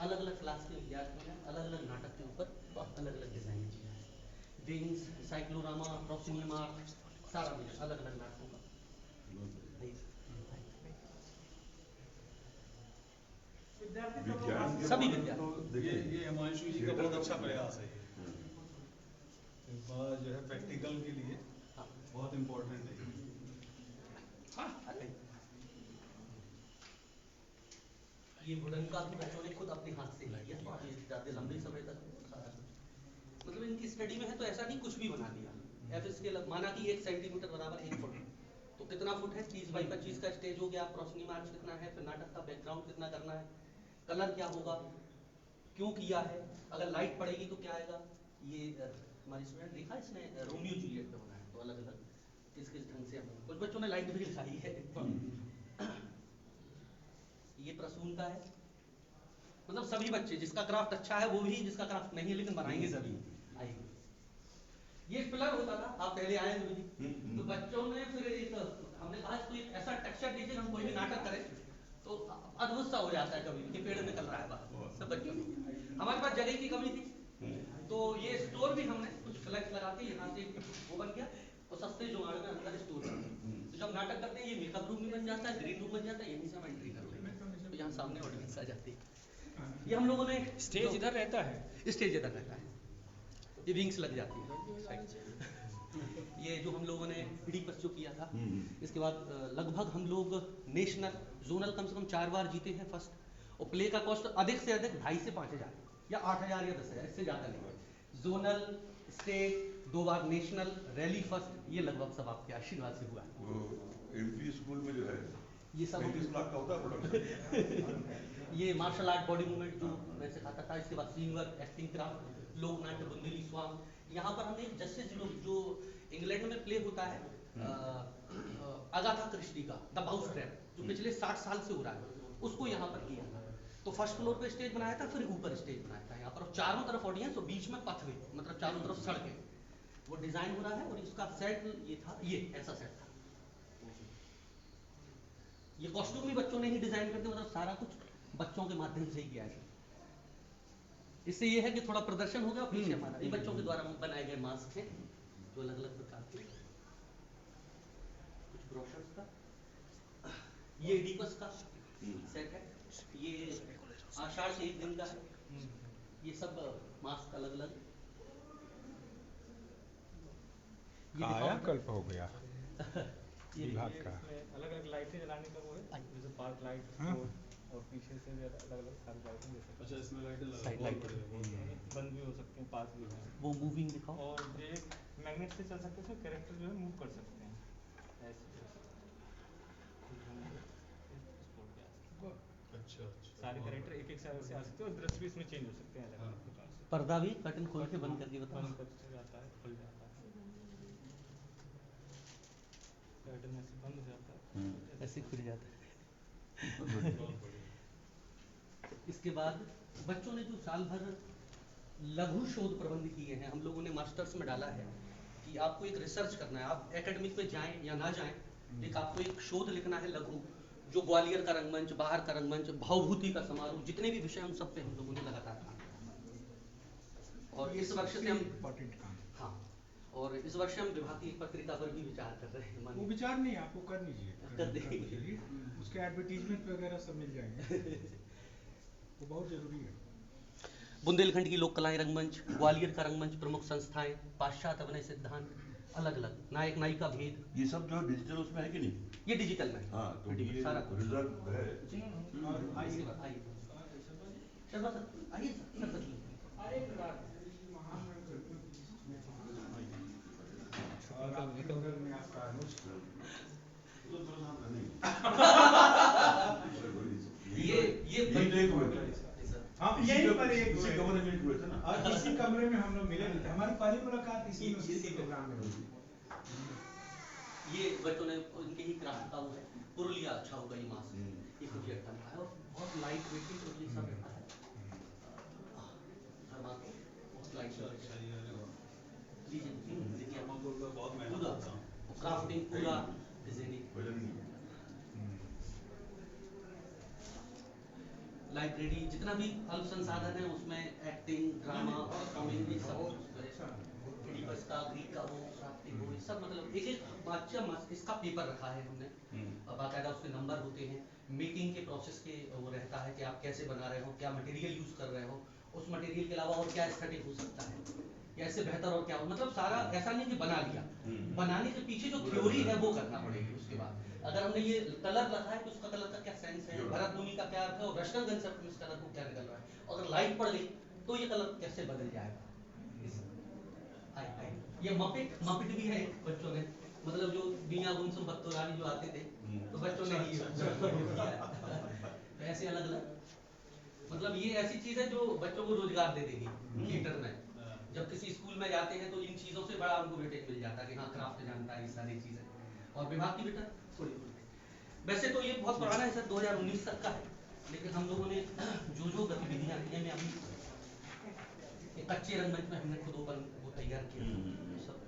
अलग अलग क्लास के विद्यार्थियों ने अलग अलग नाटक के ऊपर अलग अलग डिजाइन किया है। विंग्स, साइक्लोरामा, प्रोसिनियम आर्ट, सारा कुछ अलग अलग नाटकों का। विज्ञान सभी तो विद्यार्थी। ये हिमांशु जी का बहुत अच्छा प्रयास है ये जो है प्रैक्टिकल के लिए हाँ। बहुत इम्पोर्टेंट है। ये वुडन का भी बच्चों ने खुद अपने हाथ से किया, ये ज़्यादा लंबे समय तक सारा कुछ मतलब इनकी स्टडी में है, तो ऐसा नहीं कुछ भी बना दिया। एफ स्केल माना कि 1 सेंटीमीटर बराबर 1 फुट, तो कितना फुट है? 30 बाई 25 का स्टेज हो गया, प्रोसनी मार्च कितना है, फिर नाटक का बैकग्राउंड कितना करना है, कलर क्या होगा, क्यों किया है, अगर लाइट पड़ेगी तो क्या आएगा। ये हमारी स्टूडेंट देखा इसने रोमियो जूलियट पे बनाया, तो अलग अलग किस किस ढंग से कुछ बच्चों ने लाइट भी दिखाई है। ये प्रसून का है, मतलब सभी बच्चे जिसका क्राफ्ट अच्छा है वो भी, जिसका क्राफ्ट नहीं है लेकिन बनाएंगे सभी आएंगे। ये पिलर होता था, आप पहले आए गुरु जी, तो बच्चों ने फिर एक हमने कहा इसको एक ऐसा टेक्सचर दीजिए हम कोई भी नाटक करें, तो अद्भुत सा हो जाता है कभी कि पेड़ निकल रहा है बाहर सब बच्चों ने। हमारे पास जगह की कमी थी, तो ये स्टोर भी हमने कुछ फ्लैक्स लगा के यहाँ से वो बन गया, और सस्ते जुगाड़ में अंदर स्टोर कर दिया। तो जब नाटक करते हैं ये मेकअप रूम भी बन जाता है, ग्रीन रूम बन जाता है, यहीं से हम एंट्री कर लेंगे, तो यहाँ सामने ऑडियंस आ जाती है। ये हम लोगों ने स्टेज इधर रहता है, स्टेज इधर रहता है, ये विंग्स लग जाती है। ये जो हम लोगों ने इडीपस जो किया था, इसके बाद लगभग हम लोग नेशनल जोनल कम से कम 4 बार जीते हैं फर्स्ट, और प्ले का कॉस्ट अधिक से अधिक 2,500 से 5,000 या 8,000 या 10,000, इससे ज़्यादा नहीं। जोनल, स्टेट, 2 बार नेशनल, रैली फर्स्ट, ये लगभग सब आपके आशीर्वाद से हुआ। एमपी स्कूल में जो है ये सब 35 लाख का होता है प्रोडक्शन। ये मार्शल आर्ट बॉडी मूवमेंट जो मैं सिखाता था, इसके बाद सीन वर्क, एक्टिंग क्राफ्ट, लोक नाट्य, बुंदेली स्वांग। यहाँ पर हमने जस्टिस जो इंग्लैंड में प्ले होता है अगाथा क्रिस्टी का द माउस ट्रैप, जो पिछले 60 साल से हो रहा है, उसको यहाँ पर किया था। तो फर्स्ट फ्लोर पे स्टेज बनाया था, फिर ऊपर स्टेज बनाया था यहाँ पर, और चारों तरफ ऑडियंस और बीच में पथवे, मतलब चारों तरफ सड़कें, वो डिजाइन हो रहा है। और इसका सेट ये था, ये ऐसा सेट था। ये कॉस्ट्यूम भी बच्चों ने ही डिजाइन करके, मतलब सारा कुछ बच्चों के माध्यम से ही किया है। इससे ये है कि थोड़ा प्रदर्शन हो गया, और पीछे हमारा ये बच्चों के द्वारा बनाए गए मास्क हैं जो अलग अलग प्रकार के, कुछ ब्रोशर्स का, ये एडिपस का सेट है, ये आषाढ़ से 1 दिन का है, ये सब मास्क अलग अलग। कायाकल्प हो गया ये विभाग का। अलग अलग लाइटें जलाने का वो है, जैसे पार्क लाइट, हाँ। और पीछे से भी अलग अलग सारी लाइटें जैसे अच्छा इसमें लाइटें साइड लाइट बंद भी हो सकते हैं, पास भी हैं, वो मूविंग दिखाओ। और ये मैग्नेट से चल सकते हैं, उसमें कैरेक्टर जो है मूव कर सकते हैं ऐसे। अच्छा सारे कैरेक्टर एक एक साइड से आ सकते हैं, और दृश्य भी इसमें चेंज हो सकते हैं अलग अलग प्रकार से। पर्दा भी कर्टन खोल के बंद करके बताओ। बंद कर जाता है, खुल जाता है, कर्टन ऐसे बंद हो जाता है, ऐसे खुल जाता है। इसके बाद बच्चों ने जो साल भर लघु शोध प्रबंध किए हैं, हम लोगों ने मास्टर्स में डाला है कि आपको एक रिसर्च करना है, आप एकेडमिक पे जाएं या ना जाएं, लेकिन आपको एक शोध लिखना है लघु, जो ग्वालियर का रंगमंच, बाहर का रंगमंच, भावभूति का समारोह, जितने भी विषय उन सब पे हम लोगों ने लगातार काम किया। और इस वर्ष से हम इम्पोर्टेंट काम। हाँ, और इस वर्ष हम विभागीय पत्रिका पर भी विचार कर रहे हैं। वो विचार नहीं, आपको कर लीजिए, कर देंगे। चलिए उसके एडवर्टीजमेंट वगैरह सब मिल जाएंगे, वो बहुत जरूरी है। बुंदेलखंड की लोक कलाएं रंगमंच, ग्वालियर का रंगमंच, प्रमुख संस्थाएं, पाश्चात्य अभिनय सिद्धांत, अलग अलग नायक नायिका भेद, ये सब जो डिजिटल उसमें है कि नहीं? ये डिजिटल में। हाँ, तो डिजिटल ये सारा कुछ। रिजर्व है। और आइए आइए शर्मा सर, आइए सर सर। ये एक हुए थे। हाँ, यहीं पर एक इसी कमरे में हुए थे ना। और इसी कमरे में हम लोग मिले थे, हमारी पहली मुलाकात इसी प्रोग्राम में हुई। ये बच्चों ने उनके ही क्राफ्ट का वो है, पुरुलिया अच्छा होगा ये मास्क, ये कुछ अच्छा है, और बहुत लाइट वेट है, सब रहता है। हर बात बहुत लाइट वेट है। लीजिए देखिए, बहुत मेहनत पूरा करता हूँ। क्राफ्टिंग, पूरा डिजाइनिंग, वजन नहीं है। लाइब्रेरी लाइब्रेरी जितना भी अल्प संसाधन है उसमें एक्टिंग, ड्रामा, परफॉर्मिंग, ये सब एडिपस का, ग्रीक का हो, प्राप्ति हो, ये सब मतलब एक इसका पेपर रखा है हमने, और बाकायदा उसके नंबर होते हैं, मेकिंग के प्रोसेस के वो रहता है कि आप कैसे बना रहे हो, क्या मटेरियल यूज कर रहे हो, उस मटेरियल के अलावा और क्या एस्थेटिक हो सकता है, कैसे बेहतर और क्या हो, मतलब सारा ऐसा नहीं कि बना लिया, बनाने के पीछे जो थ्योरी है वो करना पड़ेगी। उसके बाद अगर हमने ये कलर रखा है तो उसका कलर का क्या सेंस है, भरत मुनि का क्या अर्थ है, और वेस्टर्न कंसेप्ट में इस कलर को क्या निकल रहा है, अगर लाइट पड़ गई तो ये कलर कैसे बदल जाएगा। ये मपिट भी है बच्चों ने, मतलब जो बिया गुमसुम बत्तोरानी जो आते थे तो बच्चों ने ही किया है। तो ऐसे अलग अलग मतलब ये ऐसी चीज है जो बच्चों को रोजगार दे देगी थिएटर में। जब किसी स्कूल में जाते हैं तो इन चीजों से बड़ा उनको वेटेज मिल जाता है कि हाँ क्राफ्ट जानता है, ये सारी चीजें। और विभाग की बेटा थोड़ी वैसे तो ये बहुत पुराना है सर, 2019 तक का है, लेकिन हम लोगों ने जो गतिविधियां की हैं, मैं अभी कच्चे रंगमंच में हमने खुद ओपन वो तैयार किया, सब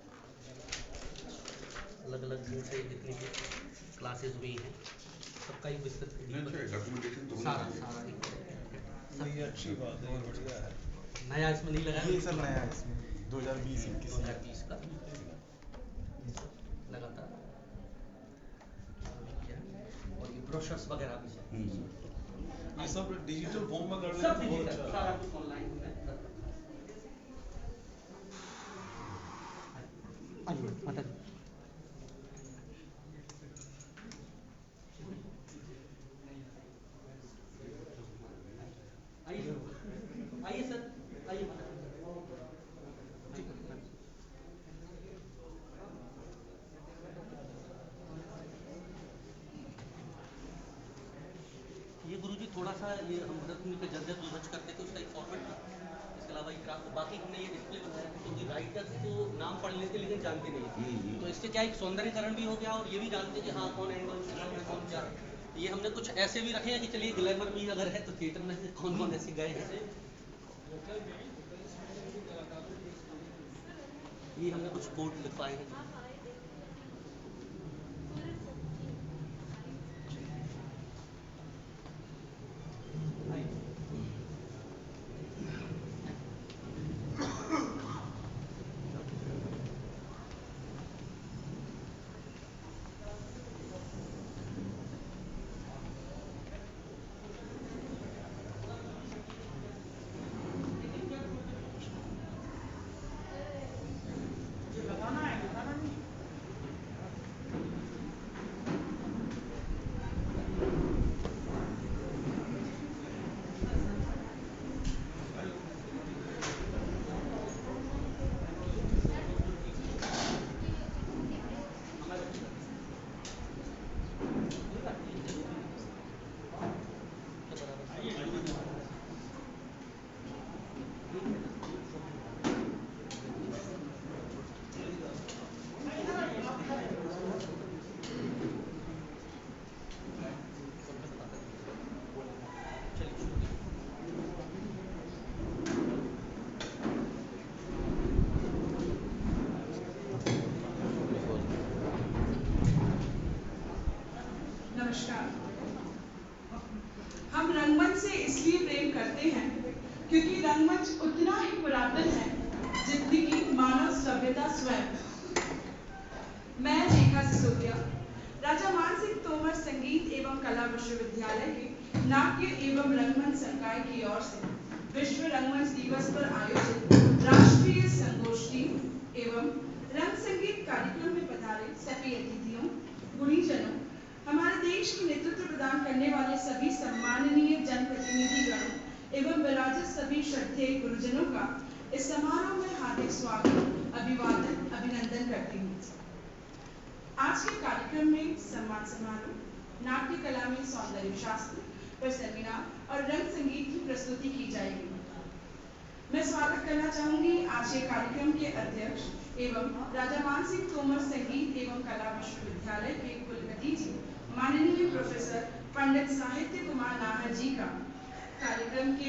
अलग अलग दिन से जितनी भी क्लासेस हुई हैं सबका एक विस्तृत डॉक्यूमेंटेशन तो सारा ये अच्छी बात है, ये बढ़िया है। नया इसमें नहीं लगाया, ये सब नया है इसमें 2020 का लगातार और ये ब्रोशर्स वगैरह भी है, ये सब डिजिटल फॉर्म में कर सब लेते हैं, बहुत डिजिटल, अच्छा सारा कुछ ऑनलाइन है। आइए सर, आइए ये गुरुजी थोड़ा सा ये हम भरत मुनि पे जर्जर रिसर्च करते थे उसका एक फॉर्मेट था, इसके अलावा ये क्राफ्ट बाकी हमने ये डिस्प्ले बनाया है क्योंकि राइटर्स तो नाम पढ़ लेते लेकिन जानते नहीं, तो इससे क्या एक सौंदर्यकरण भी हो गया और ये भी जानते कि हाँ कौन एंगल है कौन क्या है। ये हमने कुछ ऐसे भी रखे हैं कि चलिए ग्लैमर भी अगर है तो थिएटर में कौन कौन ऐसे गए हैं, ये हमने कुछ कोट लिखवाए हैं। नमस्कार। हम रंगमंच से इसलिए प्रेम करते हैं क्योंकि रंगमंच उतना ही पुरातन है जितनी कि मानव सभ्यता स्वयं। मैं रेखा सिसोदिया राजा मान सिंह तोमर संगीत एवं कला विश्वविद्यालय के नाट्य एवं रंगमंच संकाय की ओर से विश्व रंगमंच दिवस पर आयोजित राष्ट्रीय संगोष्ठी एवं रंग संगीत कार्यक्रम में पधारे सभी अतिथियों, गुणीजनों, हमारे देश की नेतृत्व प्रदान करने वाले सभी सम्माननीय जनप्रतिनिधिगण एवं विराजित सभी श्रद्धेय गुरुजनों का इस समारोह में हार्दिक स्वागत, अभिवादन, अभिनंदन करती हूँ। आज के कार्यक्रम में सम्मान समारोह, नाट्य कला में सौंदर्य शास्त्र पर सेमिनार और रंग संगीत की प्रस्तुति की जाएगी। मैं स्वागत करना चाहूंगी आज के कार्यक्रम के अध्यक्ष एवं राजा मान सिंह तोमर संगीत एवं कला विश्वविद्यालय के कुलपति जी माननीय प्रोफेसर पंडित साहित्य कुमार नाहर जी का। कार्यक्रम के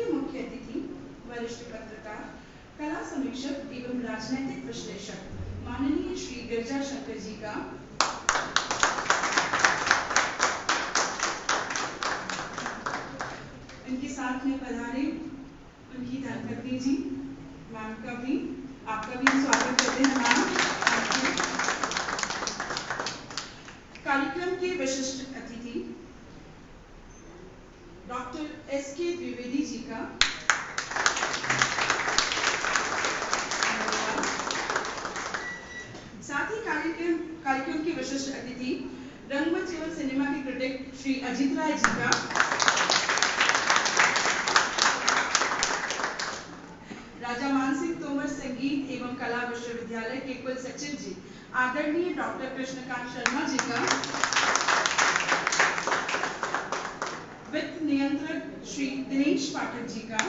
मुख्य अतिथि वरिष्ठ पत्रकार, कला समीक्षक एवं राजनैतिक विश्लेषक माननीय श्री इनके साथ में पधारे उनकी धर्मपत्नी जी, मैम का भी, आपका भी हम स्वागत करते हैं मैम। कार्यक्रम के विशिष्ट अतिथि डॉक्टर एस.के. द्विवेदी जी का साथ ही कार्यक्रम के विशिष्ट अतिथि रंगमंच एवं सिनेमा के क्रिटिक श्री अजीत राय जी का, राजा मानसिंह तोमर संगीत एवं कला विश्वविद्यालय के कुल सचिव जी आदरणीय डॉक्टर कृष्णकांत शर्मा जी का, वित्त नियंत्रक श्री दिनेश पाठक जी का,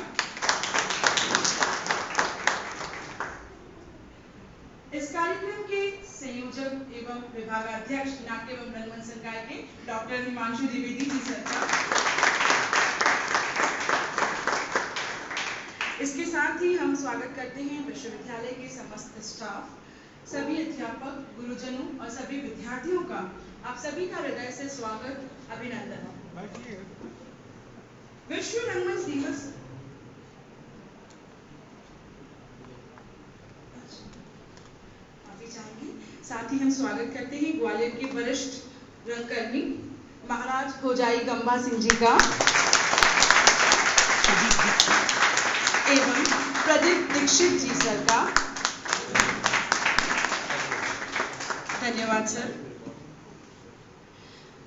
इस कार्यक्रम के संयोजक एवं विभागाध्यक्ष नाट्य एवं रंगमंच संकाय के डॉक्टर हिमांशु द्विवेदी जी सर का, इसके साथ ही हम स्वागत करते हैं विश्वविद्यालय के समस्त स्टाफ, सभी अध्यापक, गुरुजनों और सभी विद्यार्थियों का आप सभी का हृदय से स्वागत, अभिनंदन। विश्व रंगमंच दिवस साथ ही हम स्वागत करते हैं ग्वालियर के वरिष्ठ रंगकर्मी महाराज होजाई गंबा सिंह जी का एवं प्रदीप दीक्षित जी सर का। धन्यवाद सर।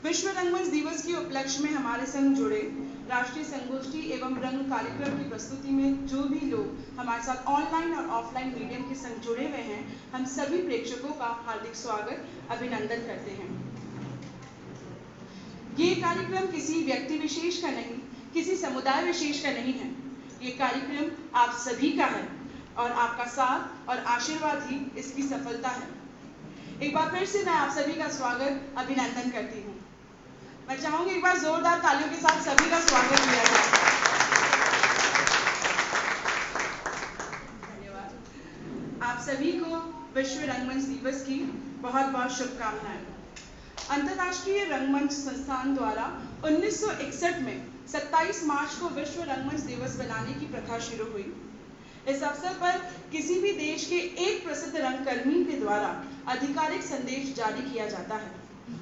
विश्व रंगमंच दिवस के उपलक्ष्य में हमारे संग जुड़े राष्ट्रीय संगोष्ठी एवं रंग कार्यक्रम की प्रस्तुति में जो भी लोग हमारे साथ ऑनलाइन और ऑफलाइन मीडियम के संग जुड़े हुए हैं, हम सभी प्रेक्षकों का हार्दिक स्वागत, अभिनंदन करते हैं। ये कार्यक्रम किसी व्यक्ति विशेष का नहीं, किसी समुदाय विशेष का नहीं है। ये कार्यक्रम आप सभी का है और आपका साथ और आशीर्वाद ही इसकी सफलता है। एक बार फिर से मैं आप सभी का स्वागत, अभिनंदन करती हूँ। मैं चाहूंगी एक बार जोरदार तालियों के साथ सभी का स्वागत किया जाए। धन्यवाद। आप सभी को विश्व रंगमंच दिवस की बहुत बहुत शुभकामनाएं। अंतर्राष्ट्रीय रंगमंच संस्थान द्वारा 1961 में 27 मार्च को विश्व रंगमंच दिवस बनाने की प्रथा शुरू हुई। इस अवसर पर किसी भी देश के एक प्रसिद्ध रंगकर्मी के द्वारा आधिकारिक संदेश जारी किया जाता है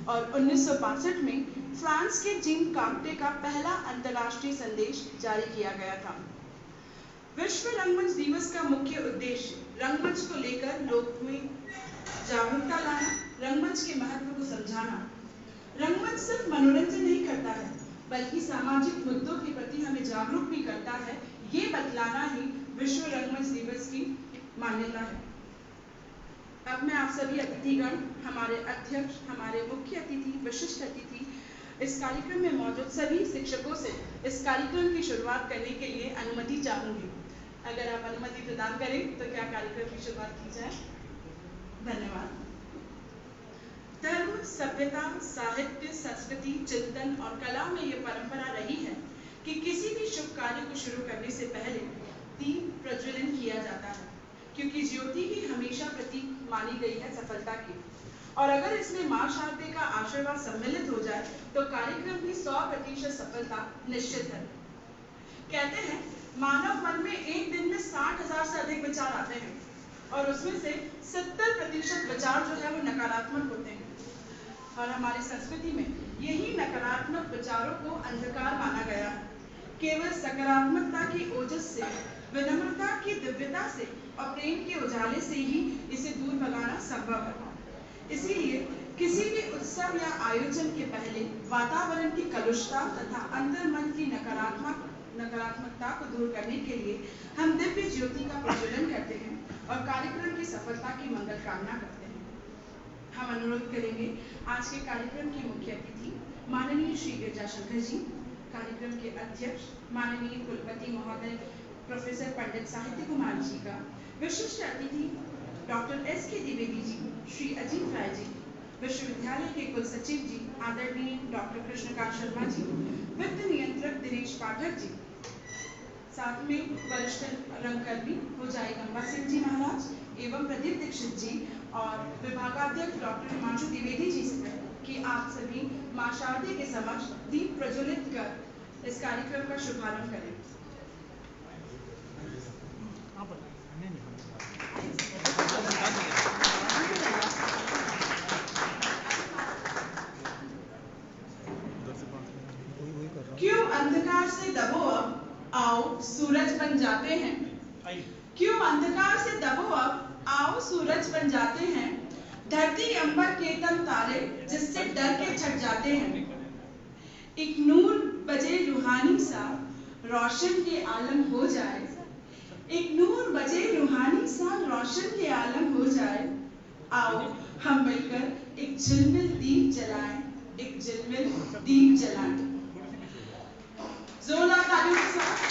और 1962 में फ्रांस के जीन कांटे का पहला अंतर्राष्ट्रीय संदेश जारी किया गया था। विश्व रंगमंच दिवस का मुख्य उद्देश्य रंगमंच को लेकर लोगों में जागरूकता लाना, रंगमंच के महत्व को समझाना। रंगमंच सिर्फ मनोरंजन नहीं करता है, बल्कि सामाजिक मुद्दों के प्रति हमें जागरूक भी करता है। ये बतलाना ही विश्व रंगमंच दिवस की मान्यता है। अब मैं आप सभी अतिथिगण, हमारे अध्यक्ष, हमारे मुख्य अतिथि, विशिष्ट अतिथि, इस कार्यक्रम में मौजूद सभी शिक्षकों से इस कार्यक्रम की शुरुआत करने के लिए अनुमति चाहूंगी। अगर आप अनुमति प्रदान करें तो क्या कार्यक्रम की शुरुआत की जाए? धन्यवाद। धर्म, सभ्यता, साहित्य, संस्कृति, चिंतन और कला में ये परंपरा रही है कि किसी भी शुभ कार्य को शुरू करने से पहले दीप प्रज्वलन किया जाता है, क्योंकि ज्योति ही हमेशा प्रतीक मानी गई है सफलता की। और अगर इसमें मां शारदे का आशीर्वाद सम्मिलित हो जाए तो कार्यक्रम की 100% सफलता निश्चित है। कहते हैं मानव मन में एक दिन में 60,000 से अधिक विचार आते हैं और उसमें से 70% विचार जो है वो नकारात्मक होते हैं। और हमारी संस्कृति में यही नकारात्मक विचारों को अंधकार माना गया है। केवल सकारात्मकता की ओजस से, विनम्रता की दिव्यता से और प्रेम के उजाले से ही इसे दूर भगाना संभव है। इसीलिए किसी भी उत्सव या आयोजन के पहले वातावरण की कलुषता तथा अंतर्मन की नकारात्मकता को दूर करने के लिए हम दिव्य ज्योति का प्रज्वलन करते हैं और कार्यक्रम की सफलता की मंगल कामना करते हैं। हम अनुरोध करेंगे आज के कार्यक्रम के मुख्य अतिथि माननीय श्री गिरजा शंकर जी, कार्यक्रम के अध्यक्ष माननीय कुलपति महोदय प्रोफेसर पंडित साहित्य कुमार जी का, विशिष्ट अतिथि डॉक्टर एस.के. द्विवेदी जी, श्री अजीत राय जी, विश्वविद्यालय के कुल सचिव जी आदरणीय डॉक्टर कृष्णकांत शर्मा जी, वित्त नियंत्रक दिनेश पाठक जी, साथ में वरिष्ठ रंगकर्मी होजाई गंबा सिंह जी महाराज एवं प्रदीप दीक्षित जी और विभागाध्यक्ष डॉक्टर हिमांशु द्विवेदी जी से कि आप सभी मां शारदे के समक्ष दीप प्रज्वलित कर इस कार्यक्रम का शुभारंभ करें। क्यों अंधकार से दबो अब आओ सूरज बन जाते हैं। क्यों अंधकार से दबो अब आओ सूरज बन जाते हैं। धरती अंबर के तम तारे जिससे डर के छट जाते हैं। एक नूर बजे रूहानी सा रोशन के आलम हो जाए। एक नूर बजे रूहानी सा रोशन के आलम हो जाए। आओ हम मिलकर एक झिलमिल दीप जलाएं। एक झिलमिल दीप जलाएं। जोरदार तालियों के साथ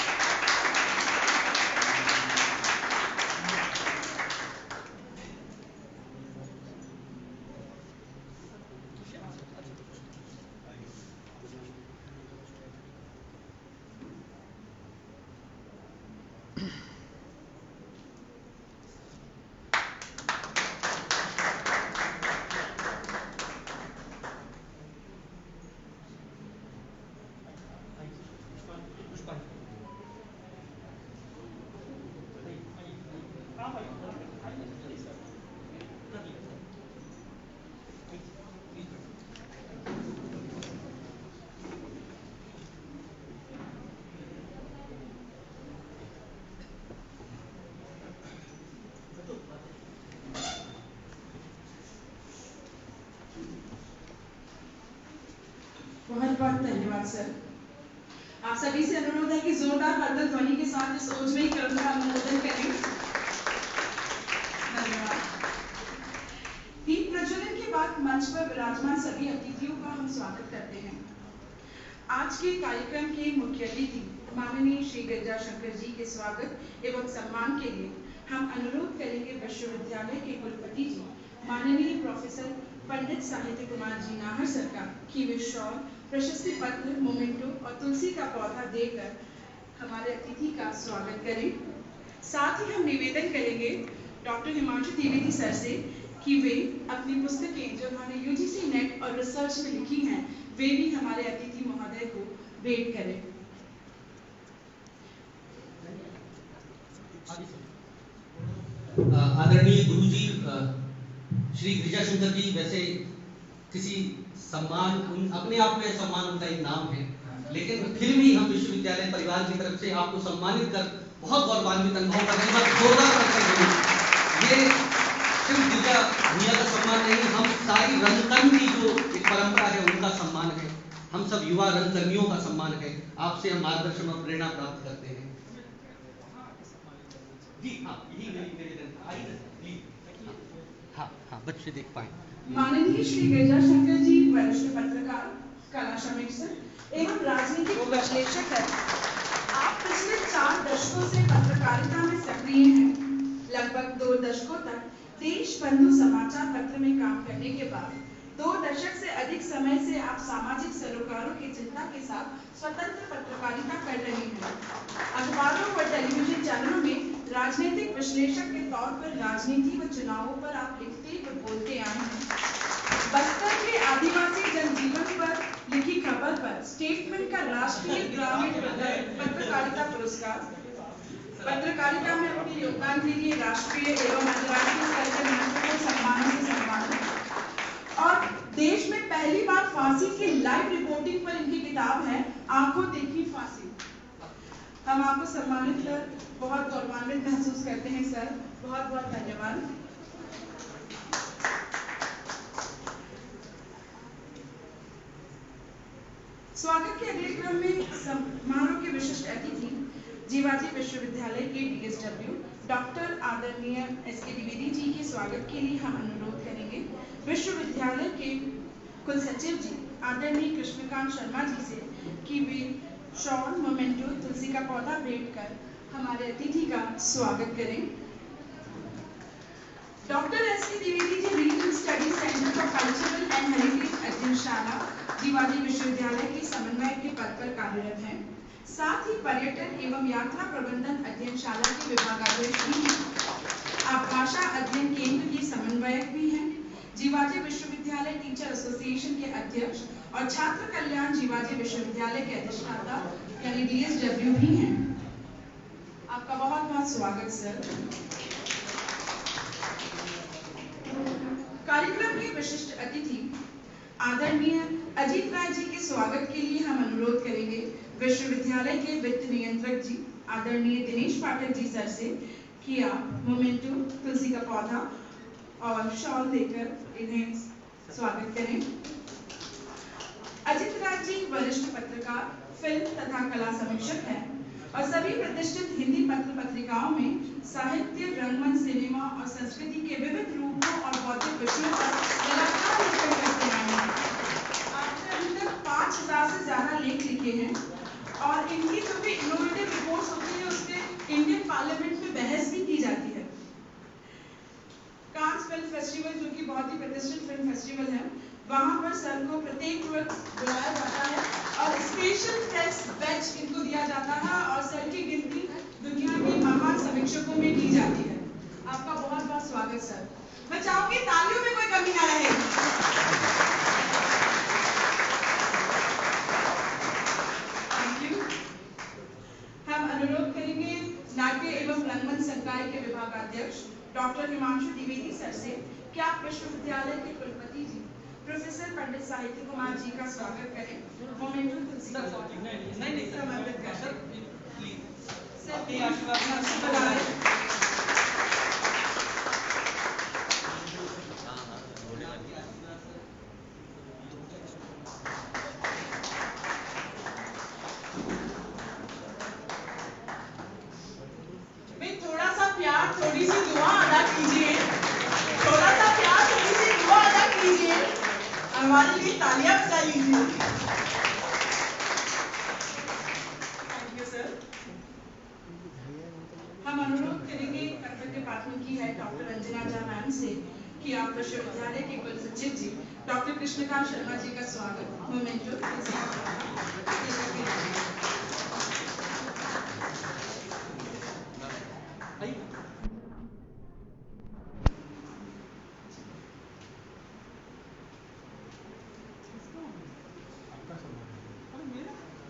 बहुत बहुत धन्यवाद सर। आप सभी से अनुरोध है कि जोरदार हर्षल ध्वनि के साथ इस ओजमयी क्रम का अनुमोदन करें। धन्यवाद। दीप प्रज्वलन के बाद मंच पर विराजमान सभी अतिथियों का हम स्वागत करते हैं। आज के कार्यक्रम के मुख्य अतिथि माननीय श्री गिरिजा शंकर जी के स्वागत एवं सम्मान के लिए हम अनुरोध करेंगे विश्वविद्यालय के कुलपति जी माननीय प्रोफेसर पंडित साहित्य कुमार जी नाहर सरकार की वे शॉल, प्रशस्ति पत्र, मोमेंटो और तुलसी का पौधा देकर हमारे अतिथि का स्वागत करें। साथ ही हम निवेदन करेंगे डॉक्टर हिमांशु द्विवेदी सर से कि वे अपनी पुस्तकें जो उन्होंने यूजीसी नेट और रिसर्च में लिखी हैं वे भी हमारे अतिथि महोदय को भेंट करें। आदरणीय गुरुजी श्री गिरिजा शंकर जी वैसे किसी सम्मान अपने आप में सम्मान उनका एक नाम है, लेकिन फिर भी हम विश्वविद्यालय परिवार की तरफ से आपको सम्मानित कर बहुत गौरवान्वित अनुभव कर रहे हैं। ये सिर्फ गिरिजा भैया का सम्मान नहीं, हम सारी रंगकर्म की जो एक परंपरा है उनका सम्मान है। हम सब युवा रंगकर्मियों का सम्मान है। आपसे हम मार्गदर्शन और प्रेरणा प्राप्त करते हैं। जी हाँ, यही मेरी निवेदन था। आइए प्लीज। हाँ, बच्चे देख पाए। माननीय श्री गिरिजा शंकर जी वरिष्ठ पत्रकार, कला समीक्षक एवं राजनीतिक विश्लेषक हैं। आप पिछले 4 दशकों से पत्रकारिता में सक्रिय हैं। लगभग 2 दशकों तक देशबंधु समाचार पत्र में काम करने के बाद 2 दशक से अधिक समय से आप सामाजिक सरोकारों की चिंता के साथ स्वतंत्र पत्रकारिता कर रहे हैं। अखबारों व टेलीविजन चैनलों में राजनीतिक विश्लेषक के तौर पर राजनीति व चुनावों पर आप लिखते व बोलते आए हैं। बस्तर के आदिवासी जनजीवन पर लिखी खबर पर स्टेटमेंट का राष्ट्रीय ग्रामीण पत्रकारिता पुरस्कार, पत्रकारिता में अपने योगदान के लिए राष्ट्रीय एवं अंतर्राष्ट्रीय स्तर के महत्वपूर्ण सम्मानों से सम्मानित और देश में पहली बार फांसी की लाइव रिपोर्टिंग पर इनकी किताब है आंखों देखी फांसी। हम आपको सम्मानित कर बहुत गौरवान्वित महसूस करते हैं सर। बहुत बहुत धन्यवाद। स्वागत के अगले क्रम में समारोह के विशिष्ट अतिथि जीवाजी विश्वविद्यालय के डीएसडब्ल्यू डॉक्टर आदरणीय एसके द्विवेदी जी के स्वागत के लिए हम अनुरोध करेंगे विश्वविद्यालय के कुलसचिव जी आदरणीय कृष्णकांत शर्मा जी से कि वे शॉल, मोमेंटो, तुलसी का पौधा भेंट कर हमारे अतिथि का स्वागत करें। Doctor SK Dwivedi ji regional study centre for cultural and heritage अध्ययनशाला जीवाजी विश्वविद्यालय के समन्वयक के पद पर कार्यरत हैं। साथ ही पर्यटन एवं यात्रा प्रबंधन अध्ययनशाला के विभागाध्यक्ष भी हैं। आप भाषा अध्ययन केंद्र की समन्वयक भी हैं, जीवाजी विश्वविद्यालय टीचर एसोसिएशन के अध्यक्ष और छात्र कल्याण जीवाजी विश्वविद्यालय के अधिष्ठाता यानी DSW भी हैं। आपका बहुत बहुत स्वागत सर। कार्यक्रम के विशिष्ट अतिथि आदरणीय अजीत राय जी के स्वागत के लिए हम अनुरोध करेंगे विश्वविद्यालय के वित्त नियंत्रक जी आदरणीय दिनेश पाठक जी सर से कि आप मोमेंटो तुलसी का पौधा और शॉल देकर इन्हें स्वागत करें। अजीत राय जी वरिष्ठ पत्रकार, फिल्म तथा कला समीक्षक हैं और सभी प्रतिष्ठित हिंदी पत्र पत्रिकाओं में साहित्य, रंगमंच, सिनेमा और संस्कृति के विविध रूपों और बौद्धिक विषयों पर लगातार लेखन करते आए हैं। आपने अभी तक 5000 से ज्यादा लेख लिखे हैं और इनकी जो भी इनोवेटिव रिपोर्ट्स होती है उसके इंडियन पार्लियामेंट में बहस भी की जाती है। कांस फिल्म फेस्टिवल जो कि बहुत ही प्रतिष्ठित फिल्म फेस्टिवल है, वहां पर सर को प्रत्येक वर्ष बुलाया जाता है और स्पेशल प्रेस बैच इनको दिया जाता है और सर की गिनती दुनिया के महान समीक्षकों में की जाती है। आपका बहुत बहुत स्वागत सर। मैं चाहूंगी तालियों में कोई कमी ना रहे। Thank you. हम अनुरोध करेंगे नाट्य एवं रंगमंच संकाय के विभागाध्यक्ष डॉक्टर हिमांशु द्विवेदी सर से कि आप विश्वविद्यालय के कुलपति जी प्रोफेसर पंडित साहित्य कुमार जी का स्वागत करें। मोमेंटो तुलसी का पौधा नहीं समर्पित करें। सर प्लीज सर आपके आशीर्वाद से बनाए। भाई थोड़ा सा प्यार, थोड़ी सी दुआ अदा कीजिए। थोड़ा सा प्यार, थोड़ी सी दुआ अदा कीजिए। हमारे लिए तालियां बजा लीजिए। Thank you sir. हम अनुरोध करेंगे कर्तव्य डिपार्टमेंट की है डॉक्टर रंजना झा मैम से कि आप विश्वविद्यालय के कुल सचिव जी डॉक्टर कृष्णकांत शर्मा जी का स्वागत मोमेंटो तुलसी का पौधा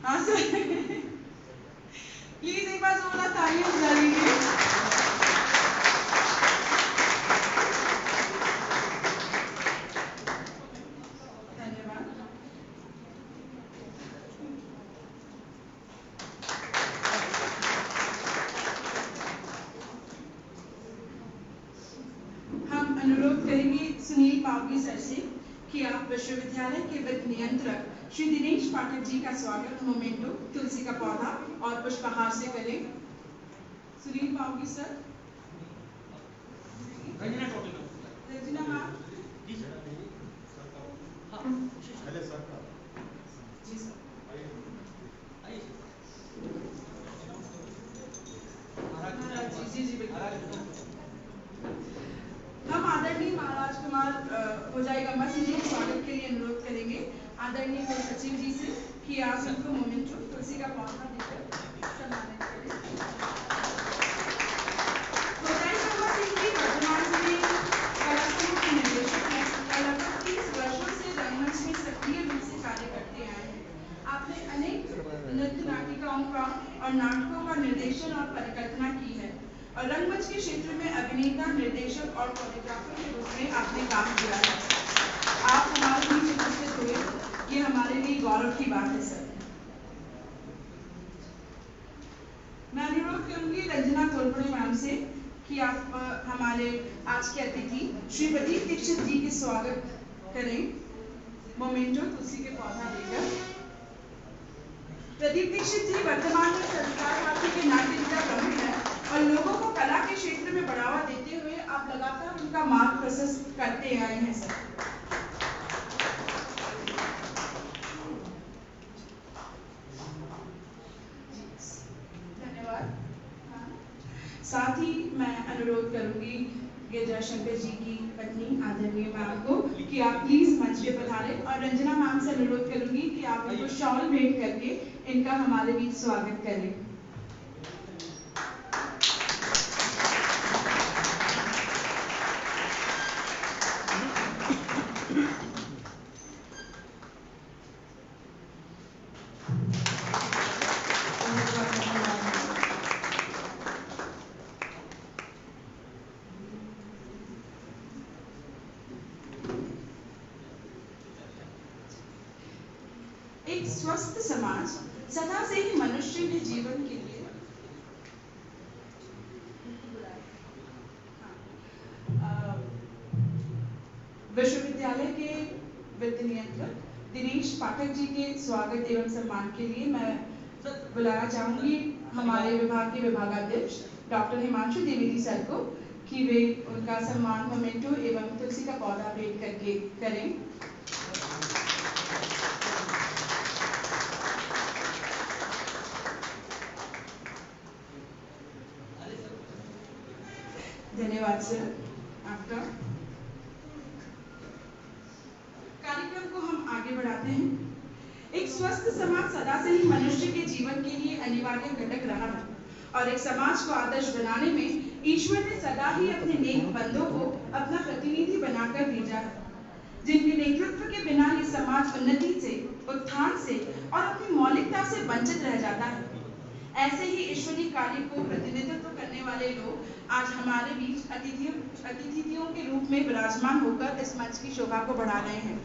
हाँ सर प्लीज एक बार जोरदार तालियां बजा लीजिए। धन्यवाद। हम अनुरोध करेंगे सुनील पावगी सर से कि आप विश्वविद्यालय के वित्त नियंत्रक श्री दिनेश पाठक जी का स्वागत मोमेंटो तुलसी का पौधा और पुष्पहार से करें। सुनील पावगी सर। रंजना मैम। पहले सर का जी सर। जी जी बिल्कुल। हम आदरणीय महाराज कुमार भोजाई गम्मा सिंह जी के स्वागत के लिए अनुरोध करेंगे आदरणीय कुल सचिव जी से कि आप इनको मोमेंटो तुलसी का पौधा देकर सम्मानित करें। भोजाई गम्मा सिंह जी वर्तमान में कला समूह के निर्देशक हैं और लगभग 30 वर्षों से रंगमंच में सक्रिय रूप से कार्य करते आए हैं। आपने अनेक नृत्य नाटिकाओं का और नाटकों का निर्देशन और परिकल्पना की है और रंगमंच के क्षेत्र में अभिनेता, निर्देशक और कोरियोग्राफर के रूप में आपने काम किया है। आप हमारे बीच उपस्थित हुए, ये हमारे लिए गौरव की बात है सर। मैं अनुरोध करूंगी रंजना तोरपड़े मैम से कि आप हमारे आज के अतिथि श्री प्रदीप दीक्षित जी के स्वागत करें मोमेंटो तुलसी के पौधा लेकर। प्रदीप दीक्षित जी वर्तमान में संस्कारवासी के नाट्य विधा प्रमुख हैं और लोगों को कला के क्षेत्र में बढ़ावा देते हुए आप लगातार उनका मार्ग प्रशस्त करते आए हैं सर। धन्यवाद। साथ ही मैं अनुरोध करूंगी गिरिजा शंकर जी की पत्नी आदरणीय मैम को कि आप प्लीज मंच पे पधारें और रंजना मैम से अनुरोध करूंगी कि आप इनको शॉल भेंट करके इनका हमारे बीच स्वागत करें। एक स्वस्थ समाज सदा से ही मनुष्य के जीवन के लिए विश्वविद्यालय के वित्त नियंत्रक दिनेश पाठक जी के स्वागत एवं सम्मान के लिए मैं बुलाना चाहूंगी हमारे विभाग के विभागाध्यक्ष डॉक्टर हिमांशु द्विवेदी सर को कि वे उनका सम्मान मोमेंटो एवं तुलसी का पौधा भेंट करके करें। धन्यवाद सर आपका। कार्यक्रम को हम आगे बढ़ाते हैं। एक स्वस्थ समाज सदा से ही मनुष्य के जीवन के लिए अनिवार्य घटक रहा है और एक समाज को आदर्श बनाने में ईश्वर ने सदा ही अपने नेक बंदों को अपना प्रतिनिधि बनाकर भेजा है, जिनके नेतृत्व के बिना ये समाज उन्नति से, उत्थान से और अपनी मौलिकता से वंचित रह जाता है। ऐसे ही ईश्वरीय कार्य को प्रतिनिधित्व करने वाले लोग आज हमारे बीच अतिथियों के रूप में विराजमान होकर इस मंच की शोभा को बढ़ा रहे हैं।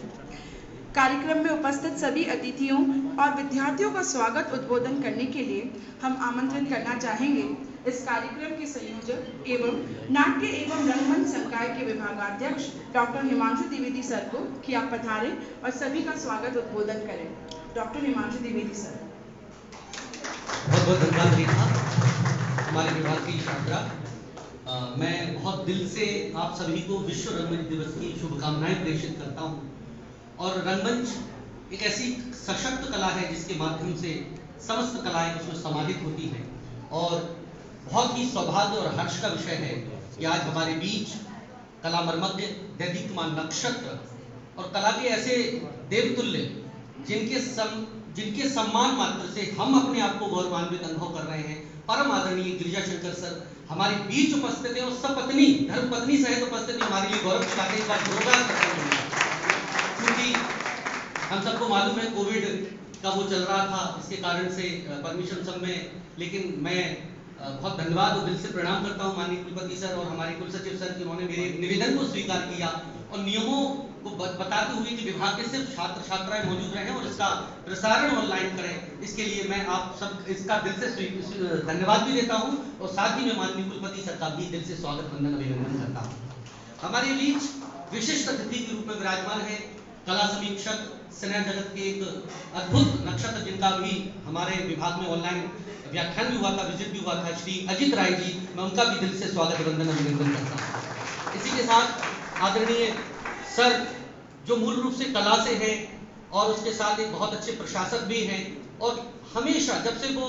कार्यक्रम में उपस्थित सभी अतिथियों और विद्यार्थियों का स्वागत उद्बोधन करने के लिए हम आमंत्रित करना चाहेंगे इस कार्यक्रम के संयोजक एवं नाट्य एवं रंगमंच संकाय के विभागाध्यक्ष डॉक्टर हिमांशु द्विवेदी सर को कि आप पधारें और सभी का स्वागत उद्बोधन करें। Doctor Himanshu Dwivedi sir. बहुत बहुत धन्यवाद रेखा, हमारे विभाग की छात्रा। मैं बहुत दिल से आप सभी को विश्व रंगमंच दिवस की शुभकामनाएं प्रेषित करता हूं। और रंगमंच एक ऐसी सशक्त कला है जिसके माध्यम से समस्त कलाएं उसमें समाहित होती हैं और बहुत ही सौभाग्य और हर्ष का विषय है कि आज हमारे बीच कला मर्मज्ञ दैदीप्यमान नक्षत्र और कला के ऐसे देवतुल्य जिनके सम्मान मात्र से हम अपने आप को गौरवान्वित अनुभव कर रहे हैं, परम आदरणीय गिरिजा शंकर सर हमारे बीच उपस्थित है और सपत्नी धर्मपत्नी सहित उपस्थिति हमारे लिए गौरव की बात है। एक बार जोरदार करते हैं, क्योंकि हम सबको मालूम है कोविड का वो चल रहा था, इसके कारण से परमिशन सब में, लेकिन मैं बहुत धन्यवाद और दिल से प्रणाम करता हूं माननीय कुलपति सर और हमारे कुल सचिव सर, जिन्होंने मेरे निवेदन को स्वीकार किया और नियमों को बताते हुए कि विभाग के सिर्फ छात्र छात्राएं मौजूद रहे और इसका प्रसारण ऑनलाइन करें, इसके लिए मैं आप सब इसका दिल से धन्यवाद भी देता हूं और साथ ही मैं माननीय कुलपति सर का भी दिल से स्वागत वंदन अभिनंदन करता हूं। हमारे बीच विशिष्ट अतिथि के रूप में विराजमान है कला समीक्षक सिने जगत के एक अद्भुत नक्षत्र, जिनका भी हमारे विभाग में ऑनलाइन व्याख्यान भी हुआ था, विजिट भी हुआ था, श्री अजित राय जी। मैं उनका भी दिल से स्वागत वंदन अभिनंदन करता हूँ। इसी के साथ आदरणीय सर जो मूल रूप से कला से है और उसके साथ एक बहुत अच्छे प्रशासक भी हैं और हमेशा जब से वो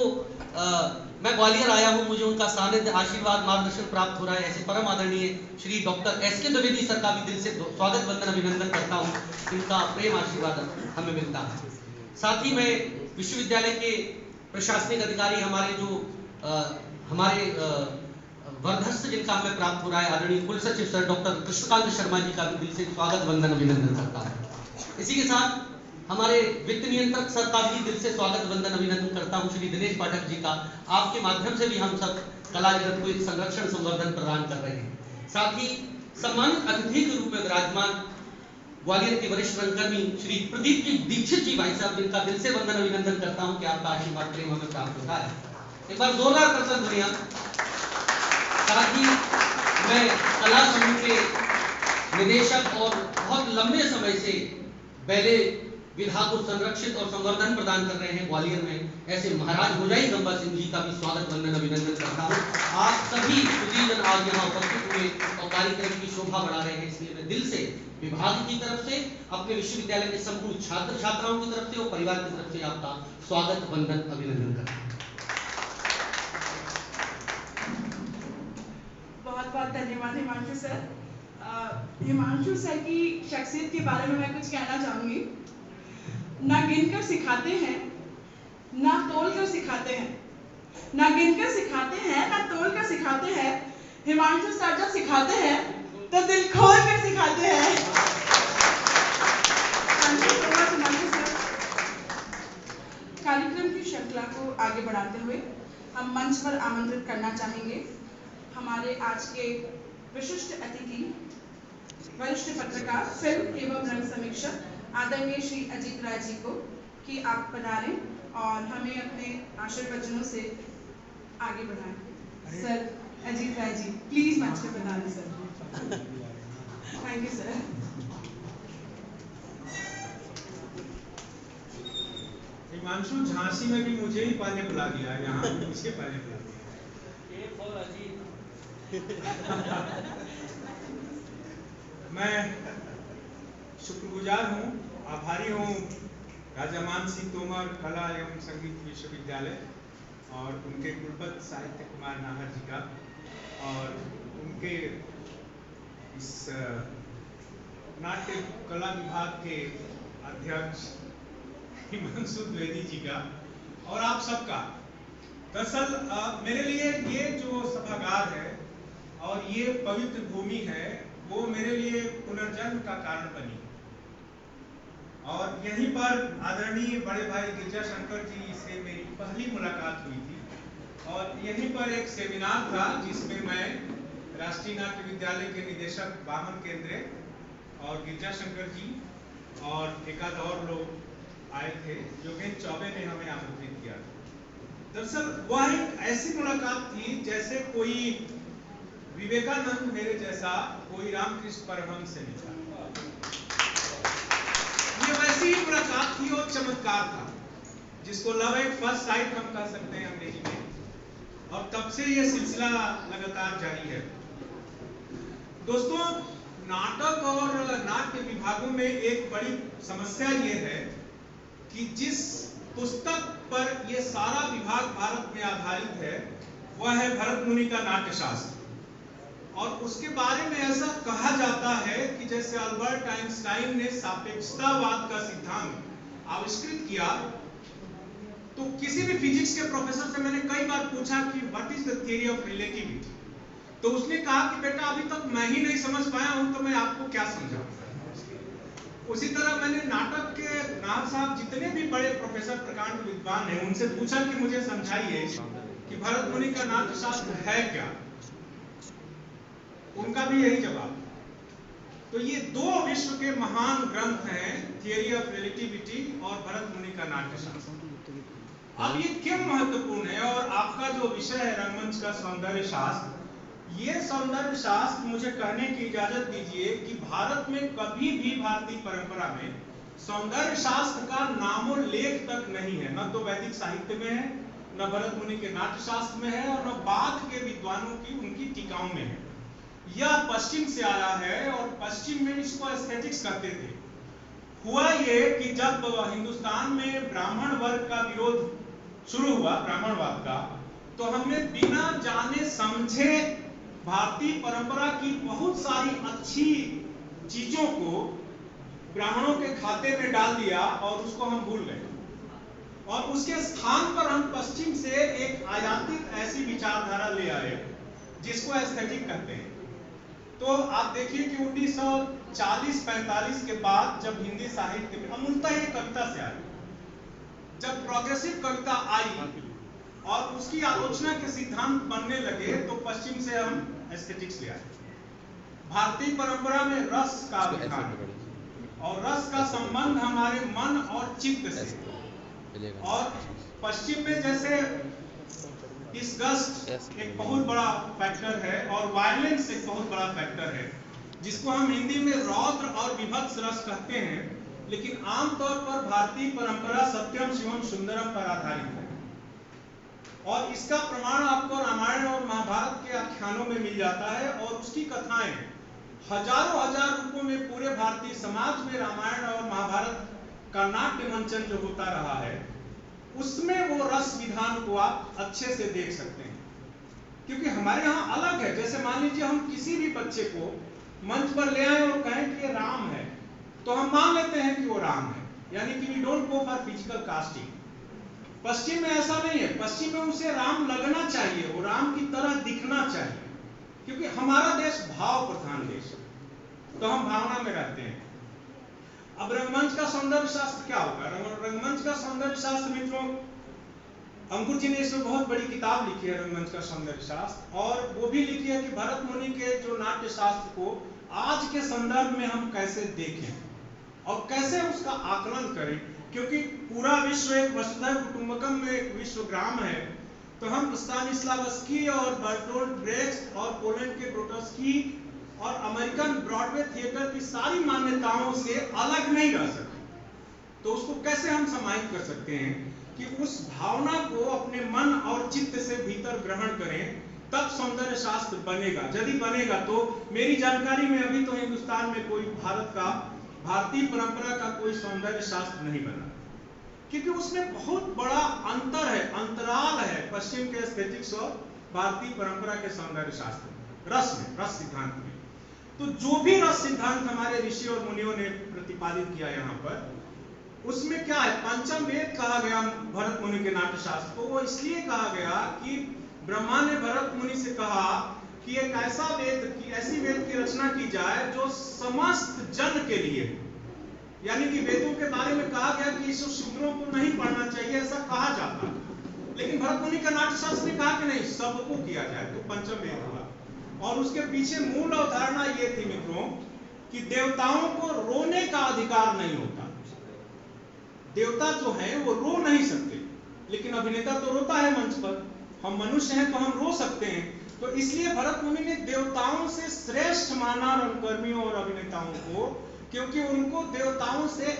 मैं ग्वालियर आया हूँ मुझे उनका सानिध्य आशीर्वाद मार्गदर्शन प्राप्त हो रहा है। ऐसे परम आदरणीय Shri doctor S K. Dwivedi sir का भी दिल से स्वागत वंदन अभिनंदन करता हूँ, इनका प्रेम आशीर्वाद हमें मिलता है। साथ ही मैं विश्वविद्यालय के प्रशासनिक अधिकारी हमारे वर्धस्थ जिनका हमें प्राप्त हो रहा है आदरणीय कुल सचिव सर डॉक्टर कृष्णकांत शर्मा जी का भी दिल से स्वागत वंदन अभिनंदन करता हूँ। इसी के साथ हमारे वित्त नियंत्रक सर का भी दिल से स्वागत वंदन अभिनंदन करता हूँ, श्री दिनेश पाठक जी का। आपके माध्यम से भी हम सब कला जगत को एक संरक्षण संवर्धन प्रदान कर रहे हैं। साथ ही सम्मानित अतिथि के रूप में विराजमान ग्वालियर के वरिष्ठ रंगकर्मी श्री प्रदीप जी दीक्षित जी भाई साहब, जिनका दिल से वंदन अभिनंदन करता हूँ कि आपका आशीर्वाद प्रेम हमें प्राप्त होता है। एक बार जोरदार करतन दुनिया। साथ ही मैं कला समूह के निदेशक और बहुत लंबे समय से पहले विधा को संरक्षित और संवर्धन प्रदान कर रहे हैं ग्वालियर में, ऐसे महाराज भोजाई गंबा सिंह जी का भी स्वागत वंदन अभिनंदन करता हूँ। आप सभी सुधीजन आज यहाँ उपस्थित हुए और कार्यक्रम की शोभा बढ़ा रहे हैं, इसलिए मैं दिल से विभाग की तरफ से, अपने विश्वविद्यालय के संपूर्ण छात्र छात्राओं की तरफ से और परिवार की तरफ से आपका स्वागत वंदन अभिनंदन करता हूँ। बहुत बहुत धन्यवाद हिमांशु सर। हिमांशु सर की शख्सियत के बारे में मैं कुछ कहना चाहूंगी। ना गिनकर सिखाते हैं, ना तोलकर सिखाते हैं, ना गिनकर सिखाते हैं, ना तोलकर सिखाते हैं। हिमांशु सर जब सिखाते हैं तो दिल खोल कर सिखाते हैं। कार्यक्रम की श्रृंखला को आगे बढ़ाते हुए हम मंच पर आमंत्रित करना चाहेंगे हमारे आज के विशिष्ट अतिथि, वरिष्ठ पत्रकार, फिल्म एवं रंग समीक्षक आदरणीय श्री अजित राय जी को कि आप पधारें और हमें अपने आशीर्वचनों से आगे बढ़ाएं। सर अजीत राय जी प्लीज मंच पे पधारें sir. Thank you sir. Himanshu Jhansi में भी मुझे ही पहले बुला दिया, यहाँ मुझे पहले बुला दिया। A for Ajit. मैं शुक्रगुजार हूँ, आभारी हूँ राजा मान सिंह तोमर कला एवं संगीत विश्वविद्यालय और उनके कुलपति साहित्य कुमार नाहर जी का, और उनके इस नाट्य कला विभाग के अध्यक्ष हिमांशु द्विवेदी जी का, और आप सबका। दरअसल मेरे लिए ये जो सभागार है और ये पवित्र भूमि है, वो मेरे लिए पुनर्जन्म का कारण बनी। और यहीं पर आदरणीय बड़े भाई गिरजा शंकर जी से मेरी पहली मुलाकात हुई थी, और यहीं पर एक सेमिनार था जिसमें मैं राष्ट्रीय नाट्य विद्यालय के निदेशक वामन केंद्रे और गिरजा शंकर जी और एकाध और लोग आए थे, योगेंद्र चौबे ने हमें आमंत्रित किया था। दरअसल वह एक ऐसी मुलाकात थी जैसे कोई विवेकानंद मेरे जैसा कोई रामकृष्ण परमहंस से मिला। ये वैसी ही मुलाकात थी और चमत्कार था जिसको लव एट फर्स्ट साइट हम कह सकते हैं अंग्रेजी में, और तब से ये सिलसिला लगातार जारी है। दोस्तों, नाटक और नाट्य विभागों में एक बड़ी समस्या ये है कि जिस पुस्तक पर ये सारा विभाग भारत में आधारित है वह है भरत मुनि का नाट्यशास्त्र, और उसके बारे में ऐसा कहा जाता है कि जैसे अल्बर्ट आइंस्टाइन ने सापेक्षतावाद का सिद्धांत आविष्कृत किया, तो किसी भी फिजिक्स के प्रोफेसर से मैंने कई बार पूछा कि what is the theory of relativity, तो उसने कहा कि बेटा अभी तक मैं ही नहीं समझ पाया हूं, तो मैं आपको क्या समझाऊं। उसी तरह मैंने नाटक के नाथ साहब जितने भी बड़े प्रोफेसर प्रकांड विद्वान हैं उनसे पूछा कि मुझे समझाइए कि भरत मुनि का नाट्यशास्त्र है क्या। उनका भी यही जवाब। तो ये दो विश्व के महान ग्रंथ हैं, थियरी ऑफ रिलेटिविटी और भरत मुनि का नाट्यशास्त्र। अब ये क्यों महत्वपूर्ण है, और आपका जो विषय है रंगमंच का सौंदर्य शास्त्र, ये सौंदर्य शास्त्र मुझे कहने की इजाजत दीजिए कि भारत में कभी भी भारतीय परंपरा में सौंदर्य शास्त्र का नामोल्लेख तक नहीं है। न तो वैदिक साहित्य में है, न भरत मुनि के नाट्य शास्त्र में है, और न बाद के विद्वानों की उनकी टीकाओं में है। यह पश्चिम से आया है, और पश्चिम में इसको एस्थेटिक्स कहते थे। हुआ ये कि जब हिंदुस्तान में ब्राह्मण वर्ग का विरोध शुरू हुआ, ब्राह्मणवाद का, तो हमने बिना जाने समझे भारतीय परंपरा की बहुत सारी अच्छी चीजों को ब्राह्मणों के खाते में डाल दिया और उसको हम भूल गए, और उसके स्थान पर हम पश्चिम से एक आयातित ऐसी विचारधारा ले आए जिसको एस्थेटिक कहते हैं। तो आप देखिए कि 1940-45 के बाद जब हिंदी साहित्य में अमूलतः ये कविता से आई, जब प्रोग्रेसिव कविता आई और उसकी आलोचना के सिद्धांत बनने लगे, तो पश्चिम से हम एस्थेटिक्स ले आए। भारतीय परंपरा में रस का विधान और रस का संबंध हमारे मन और चित्त से, और पश्चिम में जैसे डिस्गस्ट एक बहुत बड़ा फैक्टर है और वायलेंस एक बहुत बड़ा फैक्टर है, जिसको हम हिंदी में रौद्र और विभत्स रस कहते हैं, लेकिन आमतौर पर भारतीय परंपरा सत्यम शिवम सुंदरम पर आधारित है। और इसका प्रमाण आपको रामायण और महाभारत के आख्यानों में मिल जाता है, और उसकी कथाएं हजारों हजार रूपों में पूरे भारतीय समाज में रामायण और महाभारत का नाट्य मंचन जो होता रहा है, उसमें वो रस विधान को आप अच्छे से देख सकते हैं। क्योंकि हमारे यहाँ अलग है। जैसे मान लीजिए हम किसी भी बच्चे को मंच पर ले आए और कहें कि ये राम है, तो हम मान लेते हैं कि वो राम है, यानी कि we don't go for physical casting. पश्चिम में ऐसा नहीं है। पश्चिम में उसे राम लगना चाहिए, वो राम की तरह दिखना चाहिए, क्योंकि हमारा देश भाव प्रधान देश है, तो हम भावना में रहते हैं। अब रंगमंच का सौंदर्य शास्त्र क्या होगा? रंगमंच का सौंदर्य शास्त्र मित्रों, अंकुर जी ने इसमें बहुत बड़ी किताब लिखी है रंगमंच का सौंदर्य शास्त्र, और वो भी लिखी है कि भरत मुनि के जो नाट्य शास्त्र को आज के संदर्भ में हम कैसे देखें और कैसे उसका आकलन करें। क्योंकि पूरा विश्व एक वसुधैव कुटुंबकम में एक विश्वग्राम है, तो हम स्तानिस्लावस्की और बर्टोल्ड ब्रेख्ट और पोलैंड के ग्रोटोस्की और अमेरिकन ब्रॉडवे थिएटर की सारी मान्यताओं से अलग नहीं रह सकते। तो उसको कैसे हम समाहित कर सकते हैं कि उस भावना को अपने मन और चित्त से भीतर ग्रहण करें, तब सौंदर्य शास्त्र बनेगा। यदि बनेगा तो मेरी जानकारी में अभी तो हिंदुस्तान में कोई भारतीय परंपरा का कोई सौंदर्य शास्त्र नहीं बना, क्योंकि उसमें बहुत बड़ा अंतर है, अंतराल है पश्चिम के एस्थेटिक्स और भारतीय परंपरा के सौंदर्य शास्त्र में, रस सिद्धांत में। तो जो भी रस सिद्धांत हमारे ऋषि और मुनियों ने प्रतिपादित किया यहाँ पर, उसमें क्या है, पंचम वेद कहा गया भरत मुनि के नाट्य शास्त्र को। वो इसलिए कहा गया कि ब्रह्मा ने भरत मुनि से कहा कि एक ऐसा वेद की, ऐसी वेद की रचना की जाए जो समस्त जन के लिए, यानी कि वेदों के बारे में कहा गया कि इसे शूद्रों को नहीं पढ़ना चाहिए, ऐसा कहा जाता, लेकिन भरत मुनि का नाट्य शास्त्र ने कहा कि नहीं, सबको किया जाए, तो पंचम वेद हुआ। और उसके पीछे मूल अवधारणा ये थी मित्रों कि देवताओं को रोने का अधिकार नहीं होता। देवता जो है वो रो नहीं सकते, लेकिन अभिनेता तो रोता है मंच पर। हम मनुष्य हैं तो हम रो सकते हैं। तो इसलिए भरत मुनि ने देवताओं से श्रेष्ठ माना रंगकर्मियों और अभिनेताओं को, क्योंकि उनको देवताओं से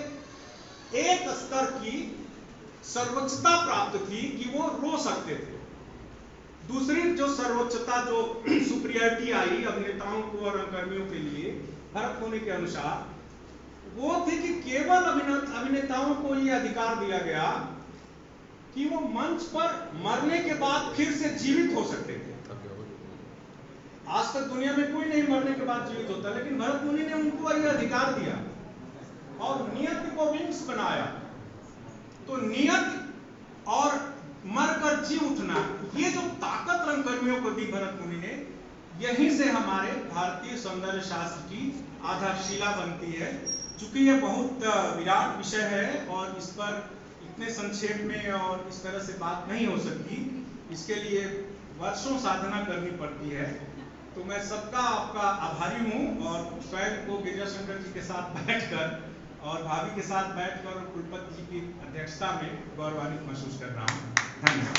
एक स्तर की सर्वोच्चता प्राप्त थी कि वो रो सकते थे। दूसरी जो सर्वोच्चता, जो सुपीरियरिटी आई अभिनेताओं को और रंगकर्मियों के लिए भरत मुनि के अनुसार, वो थी कि केवल अभिनेताओं को यह अधिकार दिया गया कि वो मंच पर मरने के बाद फिर से जीवित हो सकते थे। आज तक दुनिया में कोई नहीं मरने के बाद जीवित होता, लेकिन भरत मुनि ने उनको यह अधिकार दिया और नियति को विंग्स बनाया। तो नियत और मरकर जी उठना, ये जो ताकत रंगकर्मियों को दी भरत मुनि ने, यहीं से हमारे भारतीय सौंदर्य शास्त्र की आधारशिला बनती है। चूंकि यह बहुत विराट विषय है और इस पर इतने संक्षेप में और इस तरह से बात नहीं हो सकती, इसके लिए वर्षों साधना करनी पड़ती है। तो मैं सबका आपका आभारी हूँ और स्वयं को गिरिजाशंकर जी के साथ बैठकर और भाभी के साथ बैठकर और कुलपति जी की अध्यक्षता में गौरवान्वित महसूस कर रहा हूँ। धन्यवाद।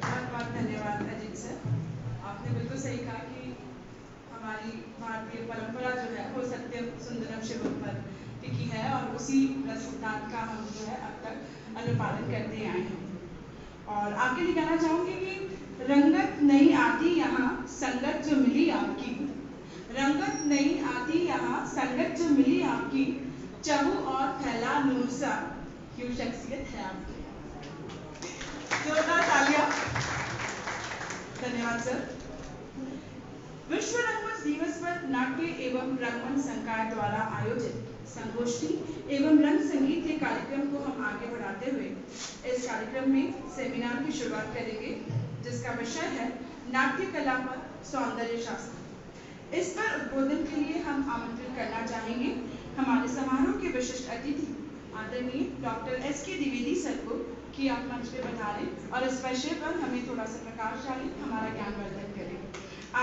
बहुत बहुत धन्यवाद अजीत सर। आपने बिल्कुल सही कहा कि हमारी भारतीय परंपरा जो है वो सत्यम सुंदरम शिवम पर टिकी है और उसी सिद्धांत का हम जो है अब तक अनुपालन करते आए हैं। और आपके लिए कहना चाहूंगी कि रंगत नहीं आती यहाँ संगत जो मिली आपकी, रंगत नहीं आती यहाँ संगत जो मिली आपकी, चहु और फैला नूर सा क्यों शख्सियत है आपकी। जोरदार तालियां। धन्यवाद सर। विश्व रंगमंच दिवस पर नाट्य एवं रंगमंच संकाय द्वारा आयोजित संगोष्ठी एवं रंग संगीत के कार्यक्रम को हम आगे बढ़ाते हुए इस कार्यक्रम में सेमिनार की शुरुआत करेंगे, जिसका विषय है नाट्य कला पर सौंदर्य शास्त्र। इस पर उद्बोधन के लिए हम आमंत्रित करना चाहेंगे हमारे समारोह के विशिष्ट अतिथि आदरणीय डॉक्टर एस.के. द्विवेदी सर को कि आप मंच पे पधारें और इस विषय पर हमें थोड़ा सा प्रकाश डालें, हमारा ज्ञानवर्धन करें।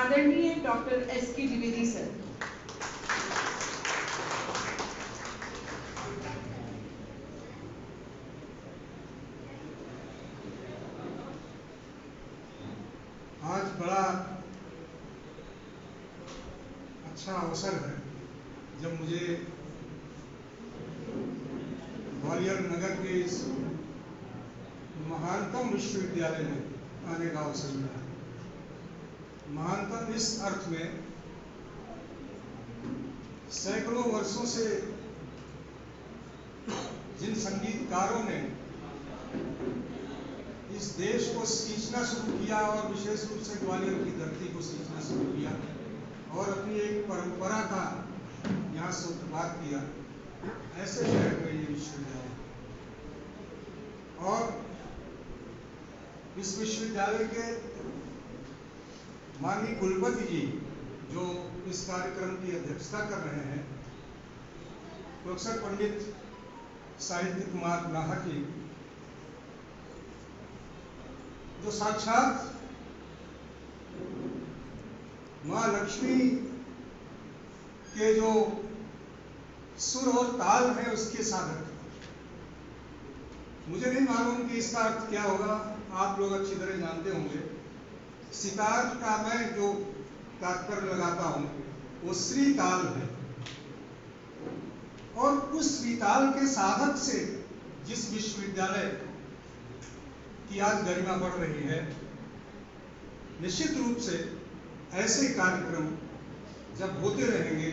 आदरणीय डॉक्टर एस.के. द्विवेदी सर। आज बड़ा अच्छा अवसर है जब मुझे ग्वालियर नगर के इस महानतम विश्वविद्यालय में आने का अवसर मिला। महानतम इस अर्थ में सैकड़ों वर्षों से जिन संगीतकारों ने इस देश को सींचना शुरू किया और विशेष रूप से ग्वालियर की धरती को सींचना शुरू किया और अपनी एक परंपरा का यहाँ सूत्रपात किया, ऐसे शहर में ये विश्वविद्यालय और इस विश्वविद्यालय के माननीय कुलपति जी जो इस कार्यक्रम की अध्यक्षता कर रहे हैं, प्रोफेसर पंडित साहित्य कुमार नाहक जी, जो साक्षात माँ लक्ष्मी के जो सुर और ताल है उसके साधक। मुझे नहीं मालूम कि इसका अर्थ क्या होगा, आप लोग अच्छी तरह जानते होंगे। सितार का मैं जो तात्पर्य लगाता हूं वो श्री ताल है, और उस श्री ताल के साधक से जिस विश्वविद्यालय की आज गरिमा बढ़ रही है, निश्चित रूप से ऐसे कार्यक्रम जब होते रहेंगे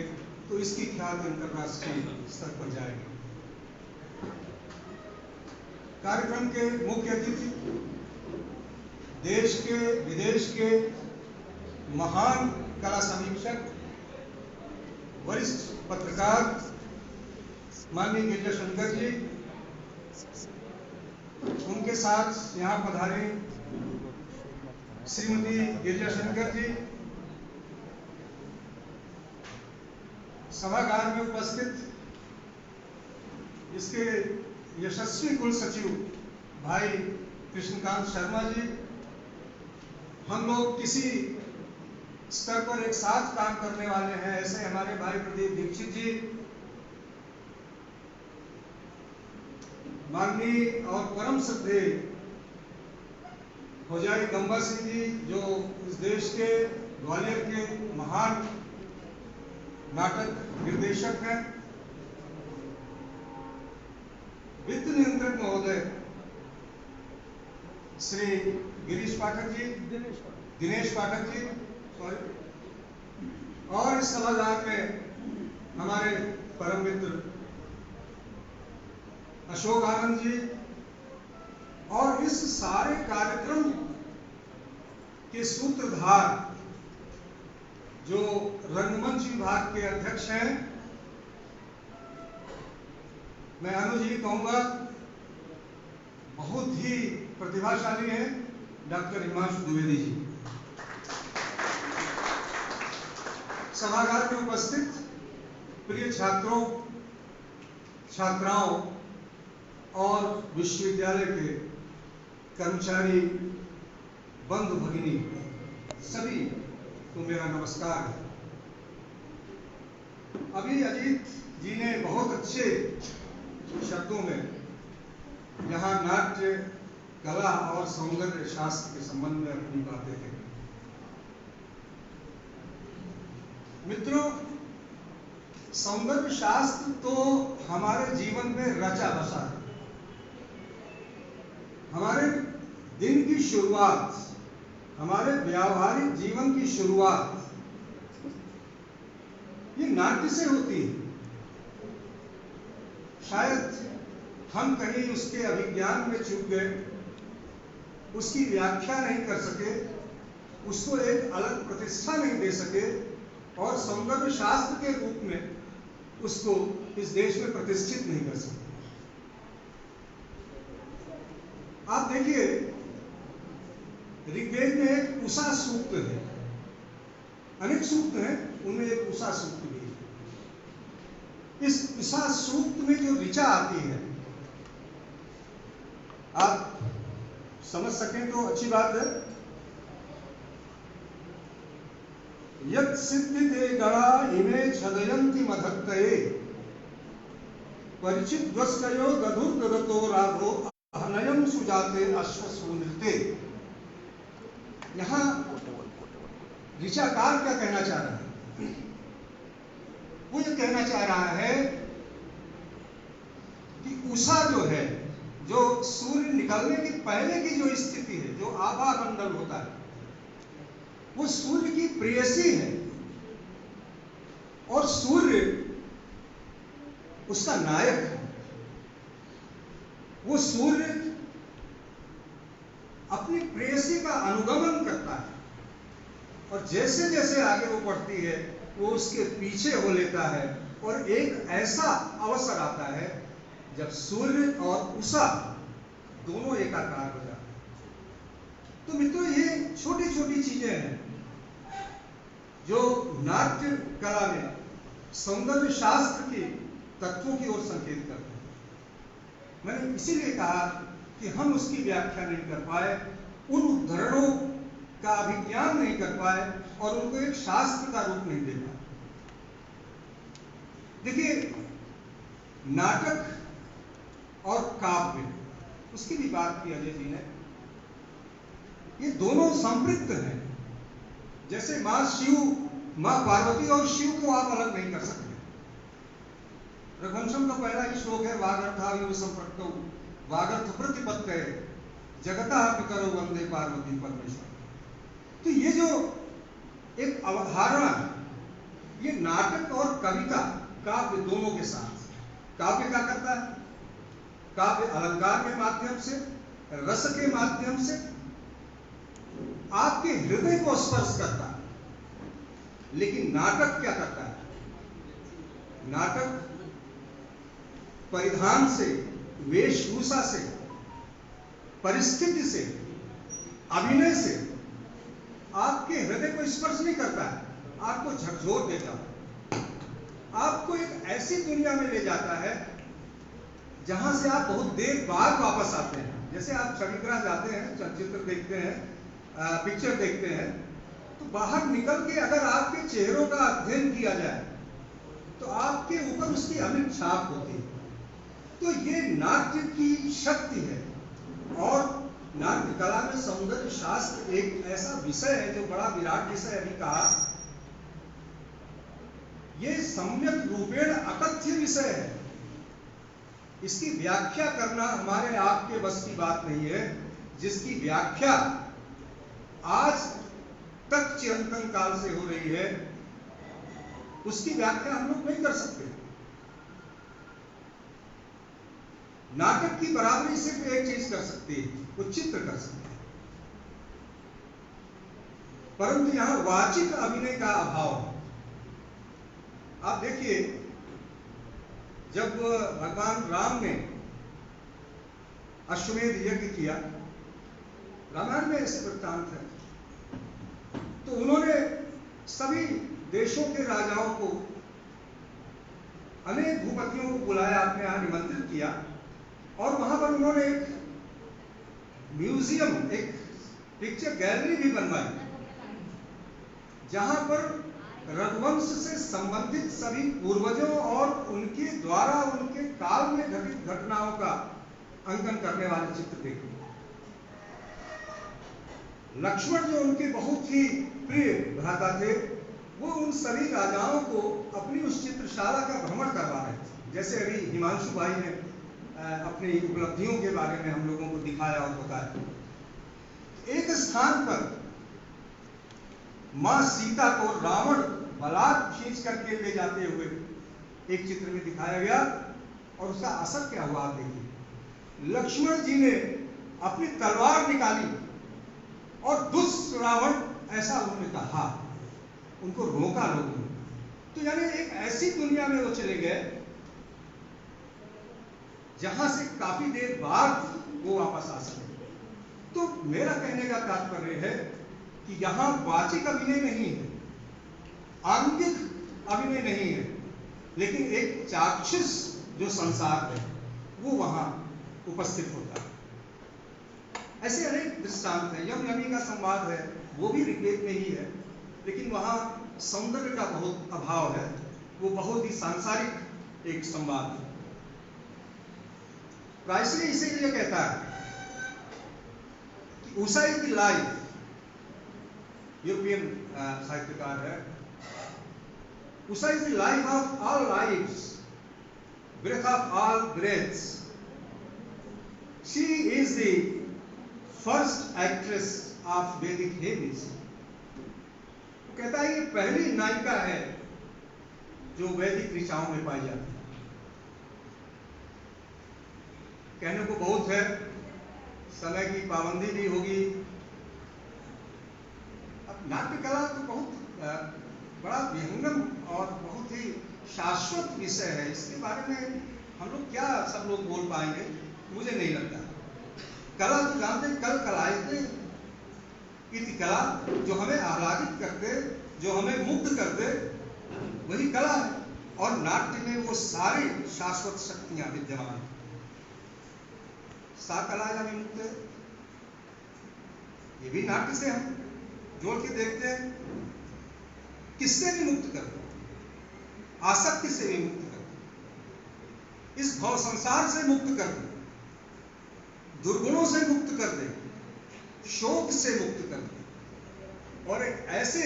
तो इसकी ख्याति अंतर्राष्ट्रीय स्तर पर जाएगी। कार्यक्रम के मुख्य अतिथि देश के विदेश के महान कला समीक्षक, वरिष्ठ पत्रकार माननीय गिरिजा शंकर जी, उनके साथ यहाँ पधारे श्रीमती गिरिजा शंकर जी, सभागार में उपस्थित इसके यशस्वी कुल सचिव भाई कृष्णकांत शर्मा जी, हम लोग किसी स्तर पर एक साथ काम करने वाले हैं ऐसे हमारे भाई प्रदीप दीक्षित जी, माननीय और परम श्रद्धेय भोजाई गंबा सिंह जी, जो इस देश के ग्वालियर के महान नाटक निर्देशक हैं, वित्त नियंत्रक महोदय श्री गिरीश पाठक जी, दिनेश पाठक जी, सॉरी, और इस सभागार में हमारे परम मित्र अशोक आनंद जी, और इस सारे कार्यक्रम के सूत्रधार जो रंगमंच विभाग के अध्यक्ष हैं, मैं अनुज जी कहूंगा, बहुत ही प्रतिभाशाली हैं, डॉक्टर हिमांशु द्विवेदी जी। सभागार में उपस्थित प्रिय छात्रों, छात्राओं और विश्वविद्यालय के कर्मचारी, बंधु भगिनी, सभी को मेरा नमस्कार है। अभी अजीत जी ने बहुत अच्छे शब्दों में यहाँ नाट्य कला और सौंदर्य शास्त्र के संबंध में अपनी बातें कही। मित्रों, सौंदर्य शास्त्र तो हमारे जीवन में रचा बसा है। हमारे दिन की शुरुआत, हमारे व्यावहारिक जीवन की शुरुआत ये नाट्य से होती है। शायद हम कहीं उसके अभिज्ञान में चूक गए, उसकी व्याख्या नहीं कर सके, उसको एक अलग प्रतिष्ठा नहीं दे सके, और सौंदर्य शास्त्र के रूप में उसको इस देश में प्रतिष्ठित नहीं कर सके। आप देखिए, ऋग्वेद में एक उषा सूक्त है, अनेक सूक्त हैं, उनमें एक उषा सूक्त भी है। इस उषा सूक्त में जो ऋचा आती है, आप समझ सकें तो अच्छी बात है। यत् सिद्धिते गणा इमे छदयन्ति मधक्तये परिचित द्वस्कयो गधुर्गतो राघो अहनयम सुजाते अश्वसूनृते। यहां ऋचाकार क्या कहना चाह रहा है? वो ये कहना चाह रहा है कि उषा जो है, जो सूर्य निकलने के पहले की जो स्थिति है, जो आभा मंडल होता है, वो सूर्य की प्रेयसी है, और सूर्य उसका नायक है। वो सूर्य अपनी प्रेयसी का अनुगमन करता है, और जैसे जैसे आगे वो बढ़ती है वो उसके पीछे हो लेता है, और एक ऐसा अवसर आता है जब सूर्य और उषा दोनों एकाकार हो जाते हैं। तो मित्रों, ये छोटी छोटी चीजें हैं जो नाट्य कला में सौंदर्य शास्त्र के तत्वों की ओर संकेत करते हैं। मैंने इसीलिए कहा कि हम उसकी व्याख्या नहीं कर पाए, उन उद्धरणों का अभिज्ञान नहीं कर पाए, और उनको एक शास्त्र का रूप नहीं दे पाए। देखिए, नाटक और काव्य, उसकी भी बात की अजय जी ने। ये दोनों संपृक्त हैं। जैसे मां शिव, मां पार्वती और शिव को आप अलग नहीं कर सकते। रघुवंशम का पहला ही श्लोक है, वागर्थाविव संपृक्तौ वागर्थ प्रतिपत्तये जगतः पितरौ वंदे पार्वती परमेश्वर। तो ये जो एक अवधारणा है, ये नाटक और कविता, काव्य दोनों के साथ। काव्य क्या करता है? काव्य अलंकार के माध्यम से, रस के माध्यम से आपके हृदय को स्पर्श करता है। लेकिन नाटक क्या करता है? नाटक परिधान से, वेशभूषा से, परिस्थिति से, अभिनय से आपके हृदय को स्पर्श नहीं करता है, आपको झकझोर देता है, आपको एक ऐसी दुनिया में ले जाता है जहां से आप बहुत देर बाद वापस आते हैं। जैसे आप छविगृह जाते हैं, चलचित्र देखते हैं, पिक्चर देखते हैं, तो बाहर निकल के अगर आपके चेहरों का अध्ययन किया जाए तो आपके ऊपर उसकी अमिट छाप होती है। तो ये नाट्य की शक्ति है। और नाट्य कला में सौंदर्य शास्त्र एक ऐसा विषय है जो बड़ा विराट विषय अभी कहा, ये सम्यक रूपेण अकथ्य विषय है। इसकी व्याख्या करना हमारे आपके बस की बात नहीं है। जिसकी व्याख्या आज तक चिरंतन काल से हो रही है, उसकी व्याख्या हम लोग नहीं कर सकते। नाटक की बराबरी सिर्फ एक चीज कर सकती है, वो चित्र कर सकते हैं। परंतु यहां वाचिक अभिनय का अभाव है। आप देखिए, जब भगवान राम ने अश्वमेध यज्ञ किया, रामायण में ऐसे वृत्तांत है, तो उन्होंने सभी देशों के राजाओं को, अनेक भूपतियों को बुलाया, अपने यहां निमंत्रित किया, और वहां पर उन्होंने एक म्यूजियम, एक पिक्चर गैलरी भी बनवाई, जहां पर रघुवंश से संबंधित सभी पूर्वजों और उनके द्वारा उनके काल में घटित घटनाओं का अंकन करने वाले चित्र देखे। लक्ष्मण जो उनके बहुत ही प्रिय भ्राता थे, वो उन सभी राजाओं को अपनी उस चित्रशाला का भ्रमण करवा रहे थे। जैसे अभी हिमांशु भाई ने अपनी उपलब्धियों के बारे में हम लोगों को दिखाया और बताया। एक स्थान पर मां सीता को रावण बलात् खींच करके ले जाते हुए एक चित्र में दिखाया गया, और उसका असर क्या हुआ आप देखिए। लक्ष्मण जी ने अपनी तलवार निकाली और दुष्ट रावण, ऐसा उन्होंने कहा, उनको रोका लोगों ने। तो यानी एक ऐसी दुनिया में वो चले गए जहां से काफी देर बाद वो वापस आ सके। तो मेरा कहने का तात्पर्य है कि यहां वाचिक अभिनय नहीं है, आंगिक अभिनय नहीं है, लेकिन एक चाक्षुष जो संसार है वो वहां उपस्थित होता है। ऐसे अनेक दृष्टांत हैं। यम यमी का संवाद है, वो भी ऋग्वेद में ही है, लेकिन वहां सौंदर्य का बहुत अभाव है, वो बहुत ही सांसारिक एक संवाद है। प्रायश्री इसीलिए कहता है कि Usha is the life, European साहित्यकार है, Usha is the life of all lifes, breath of all breaths, she is the first actress of Vedic hymns. वो कहता है ये पहली नायिका है जो वैदिक ऋचाओं में पाई जाती है। कहने को बहुत है, समय की पाबंदी भी होगी। अब नाट्य कला तो बहुत बड़ा विहंगम और बहुत ही शाश्वत विषय है। इसके बारे में हम लोग क्या सब लोग बोल पाएंगे, मुझे नहीं लगता। कला तो जानते, कल कलायते इति कला, जो हमें आह्लादित करते, जो हमें मुग्ध करते, वही कला है। और नाट्य में वो सारी शाश्वत शक्तियां विद्यमान हैं। सा कलाया विमुक्त है, ये भी नाट्य से हम जोड़ के देखते हैं। किससे भी मुक्त करते, आसक्ति से भी मुक्त करते। इस भव संसार से मुक्त कर दे, दुर्गुणों से मुक्त कर दे, शोक से मुक्त कर दे और एक ऐसे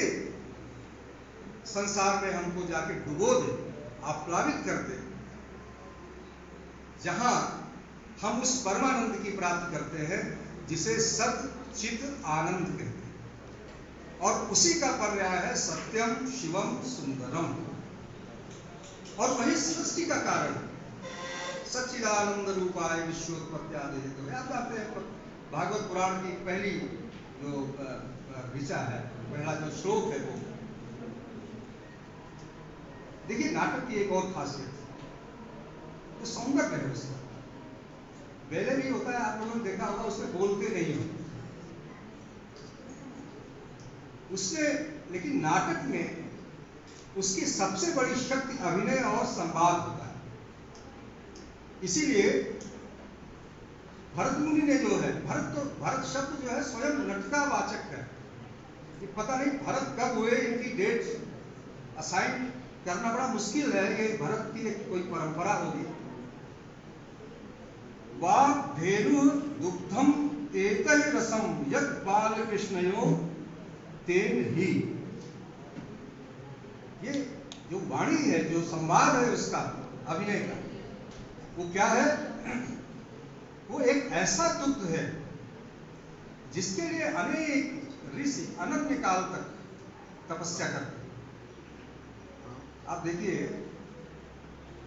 संसार में हमको जाके डुबो दे, आप्लावित कर दे, जहां हम उस परमानंद की प्राप्ति करते हैं जिसे सत चित आनंद कहते हैं। और उसी का पर्याय है सत्यम शिवम सुंदरम। और वही सृष्टि का कारण, सच्चिदानंद रूपाय विश्वोत्पत्त्यादि हेतु। आप जानते हैं भागवत पुराण की पहली जो ऋचा है, पहला जो श्लोक है वो देखिए। नाटक की एक और खासियत तो सौंदर्य है उसका। पहले भी होता है, आप लोगों ने देखा होगा, उसमें बोलते नहीं हो उसमें, लेकिन नाटक में उसकी सबसे बड़ी शक्ति अभिनय और संवाद होता है। इसीलिए भरत मुनि ने जो है, भरत शब्द जो है स्वयं नटकावाचक है। ये पता नहीं भरत कब हुए, इनकी डेट असाइन करना बड़ा मुश्किल है। ये भरत की एक कोई परंपरा होगी। वाक धेनु दुग्धम तेतल रसम यद बाल कृष्णयो तेन ही। ये जो वाणी है, जो संवाद है उसका, अभिनय का, वो क्या है? वो एक ऐसा दुग्ध है जिसके लिए अनेक ऋषि अनंत काल तक तपस्या करते हैं। आप देखिए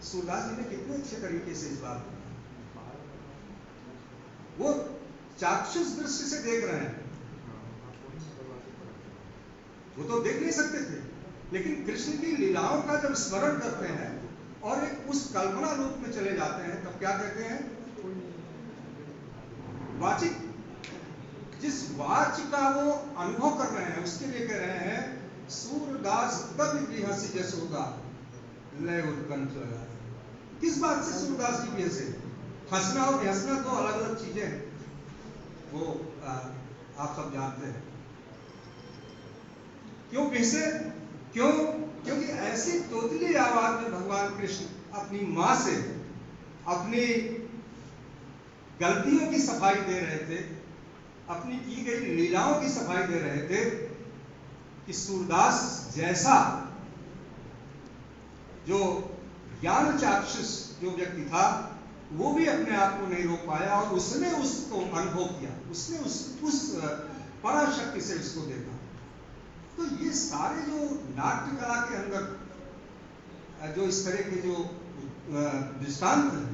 सूरदास जी ने कितने अच्छे तरीके से इस बात को, वो चाक्षुष दृष्टि से देख रहे हैं। वो तो देख नहीं सकते थे, लेकिन कृष्ण की लीलाओं का जब स्मरण करते हैं और एक उस कल्पना रूप में चले जाते हैं, तब क्या कहते हैं? वाचिक, जिस वाच का वो अनुभव कर रहे हैं उसके लिए कह रहे हैं सूरदास तब हंसी जसोगा लय उत्कंठ लगा। किस बात से सूरदास जी भी हंसे? हंसना और हंसना दो अलग अलग चीजें हैं, वो आप सब जानते हैं। क्यों हंसे? क्योंकि ऐसी तोतली आवाज में भगवान कृष्ण अपनी मां से अपनी गलतियों की सफाई दे रहे थे, अपनी की गई लीलाओं की सफाई दे रहे थे कि सूरदास जैसा जो ज्ञान चाक्षुष जो व्यक्ति था, वो भी अपने आप को नहीं रोक पाया और उसने उसको अनुभव किया, उसने उस पराशक्ति से उसको देखा। तो ये सारे जो नाट्य कला के अंदर जो इस तरह के जो दृष्टांत हैं,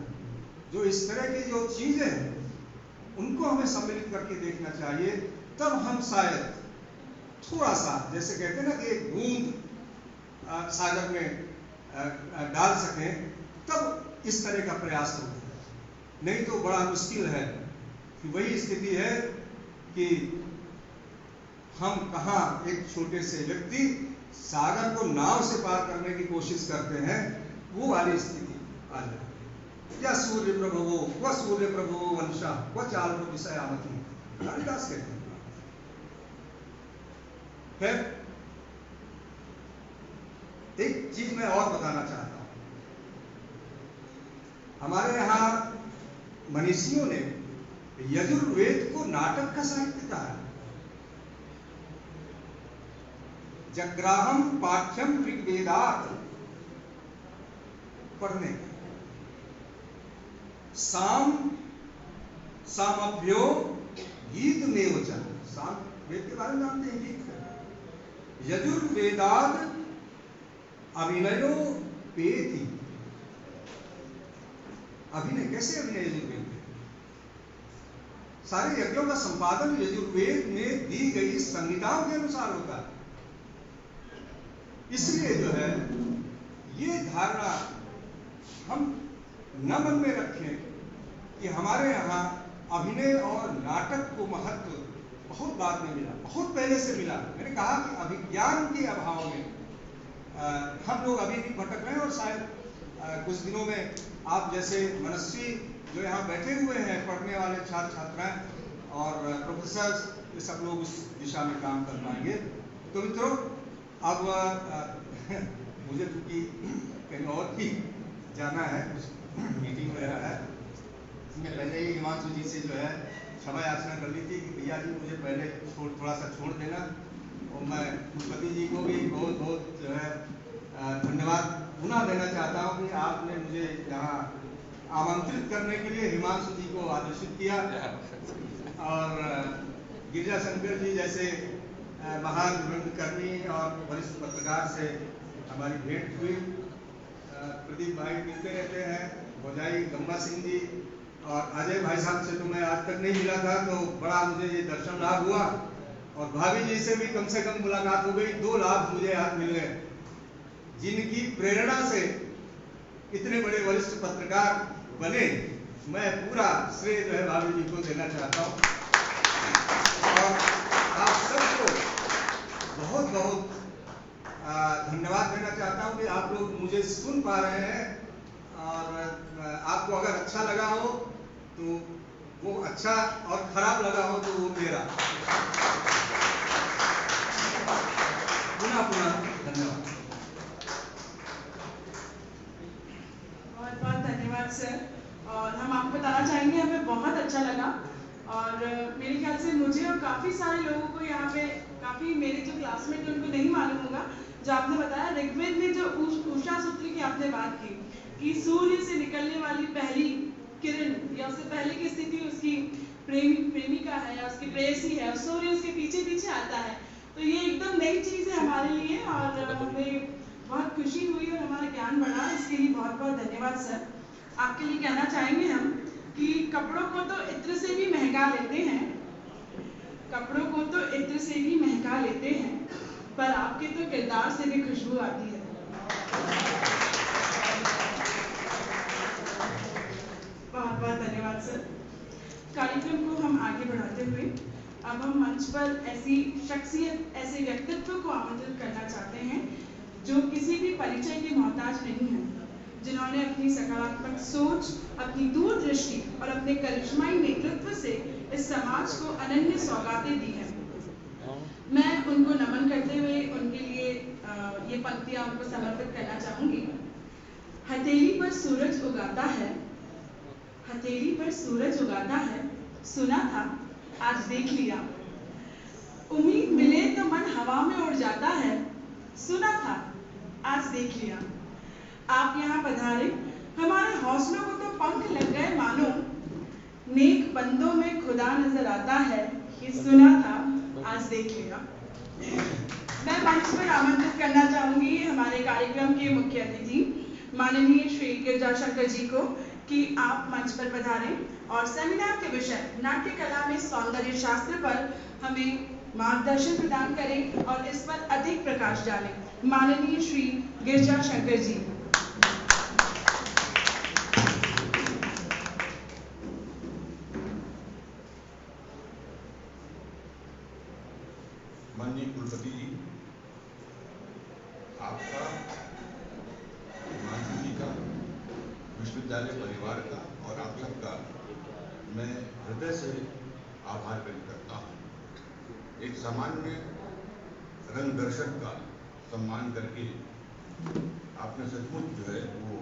जो इस तरह की जो चीजें हैं, उनको हमें सम्मिलित करके देखना चाहिए। तब हम शायद थोड़ा सा, जैसे कहते हैं ना कि एक बूंद सागर में डाल सकें, तब इस तरह का प्रयास होता है। नहीं तो बड़ा मुश्किल है कि वही स्थिति है कि हम कहाँ एक छोटे से व्यक्ति सागर को नाव से पार करने की कोशिश करते हैं, वो वाली स्थिति आ जाए। या सूर्य प्रभुवो व सूर्य प्रभुवो वंशा व चाल को विषय आमती, कालिदास कहते हैं। फिर एक चीज मैं और बताना चाहता हूं। हमारे यहां मनीषियों ने यजुर्वेद को नाटक का साहित्य कहा है। जग्राहम पाठ्यम ऋग्वेदात पढ़ने, सामभ्यो गीत में वचन। साम वेद के बारे में जानते हैं, गीत है। यजुर्वेदाद अभिनयो पेति। अभिनय कैसे? अभिनय यजुर्वेद में सारे यज्ञों का संपादन यजुर्वेद में दी गई संहिताओं के अनुसार होता है। इसलिए जो है ये धारणा हम न मन में रखें कि हमारे यहाँ अभिनय और नाटक को महत्व बहुत बाद में मिला, बहुत पहले से मिला। मैंने कहा कि अभिज्ञान के अभाव में हम लोग अभी भी भटक रहे हैं। और शायद कुछ दिनों में आप जैसे मनस्वी जो यहाँ बैठे हुए हैं, पढ़ने वाले छात्र छात्राएं और प्रोफेसर, ये सब लोग उस दिशा में काम कर पाएंगे। तो मित्रों, अब मुझे क्योंकि कहीं और भी जाना है, मीटिंग वगैरह है, इसमें पहले ही हिमांशु जी से जो है क्षमा याचना कर ली थी कि भैया जी मुझे पहले थोड़ा सा छोड़ देना, और मैं कुलपति जी को भी बहुत बहुत जो है धन्यवाद पुनः देना चाहता हूँ कि आपने मुझे यहाँ आमंत्रित करने के लिए हिमांशु जी को आदेशित किया, और गिरजा शंकर जी जैसे महान रंगकर्मी और वरिष्ठ पत्रकार से हमारी भेंट हुई। प्रदीप भाई मिलते रहते हैं, भौजाई गंगा सिंह जी और अजय भाई साहब से तो मैं आज तक नहीं मिला था, तो बड़ा मुझे ये दर्शन लाभ हुआ, और भाभी जी से भी कम से कम मुलाकात हो गई। 2 लाभ मुझे आज मिल गए, जिनकी प्रेरणा से इतने बड़े वरिष्ठ पत्रकार बने। मैं पूरा श्रेय जो है भाभी जी को देना चाहता हूँ, और आप सबको बहुत बहुत धन्यवाद देना चाहता हूँ कि आप लोग मुझे सुन पा रहे हैं, और आपको अगर अच्छा लगा हो तो वो अच्छा, और खराब लगा हो तो वो मेरा। पुनः धन्यवाद। बहुत बहुत धन्यवाद सर। और हम आपको बताना चाहेंगे हमें बहुत अच्छा लगा, और मेरे ख्याल से मुझे और काफ़ी सारे लोगों को यहाँ पे, काफ़ी मेरे जो क्लासमेट उनको नहीं मालूम होगा, जो आपने बताया ऋग्वेद में जो उषा सूत्र की आपने बात की कि सूर्य से निकलने वाली पहली किरण या उससे पहले की स्थिति उसकी प्रेमिका है या उसकी प्रेयसी है, और सूर्य उसके पीछे पीछे आता है। तो ये एकदम नई चीज़ है हमारे लिए, और हमें बहुत खुशी हुई और हमारा ज्ञान बढ़ा, इसके लिए बहुत बहुत धन्यवाद सर। आपके लिए कहना चाहेंगे हम कि कपड़ों को तो इत्र से भी महंगा लेते हैं, कपड़ों को तो इत्र से भी महंगा लेते हैं, पर आपके तो किरदार से भी खुशबू आती है। बहुत बहुत धन्यवाद सर। कार्यक्रम को हम आगे बढ़ाते हुए अब हम मंच पर ऐसी शख्सियत, ऐसे व्यक्तित्व को आमंत्रित करना चाहते हैं जो किसी भी परिचय के मोहताज नहीं है, जिन्होंने अपनी सकारात्मक सोच, अपनी दूरदृष्टि और अपने करिश्माई नेतृत्व से इस समाज को अनन्य सौगातें दी हैं। मैं उनको नमन करते हुए उनके लिए ये पंक्तियां उनको समर्पित करना चाहूंगी। हथेली पर सूरज उगाता है, हथेली पर सूरज उगाता है, सुना था आज देख लिया। उम्मीद मिले तो मन हवा में उड़ जाता है, सुना था आज देख लिया। आप यहाँ पधारे, हमारे हौसलों को तो पंख लग गए मानो, नेक बंदों में खुदा नजर आता है, ये सुना था आज देख लिया। मैं मंच पर आमंत्रित करना चाहूंगी हमारे कार्यक्रम के मुख्य अतिथि माननीय श्री गिरजा शंकर जी को कि आप मंच पर पधारें और सेमिनार के विषय नाट्य कला में सौंदर्य शास्त्र पर हमें मार्गदर्शन प्रदान करें और इस पर अधिक प्रकाश डालें। माननीय श्री गिरजा शंकर जी। माननीय कुलपति जी, आपका, हिमांशु जी का, विश्वविद्यालय परिवार का और आप सबका मैं हृदय से आभार व्यक्त करता हूँ। एक सामान्य रंग दर्शक का सम्मान करके आपने सचमुच जो है वो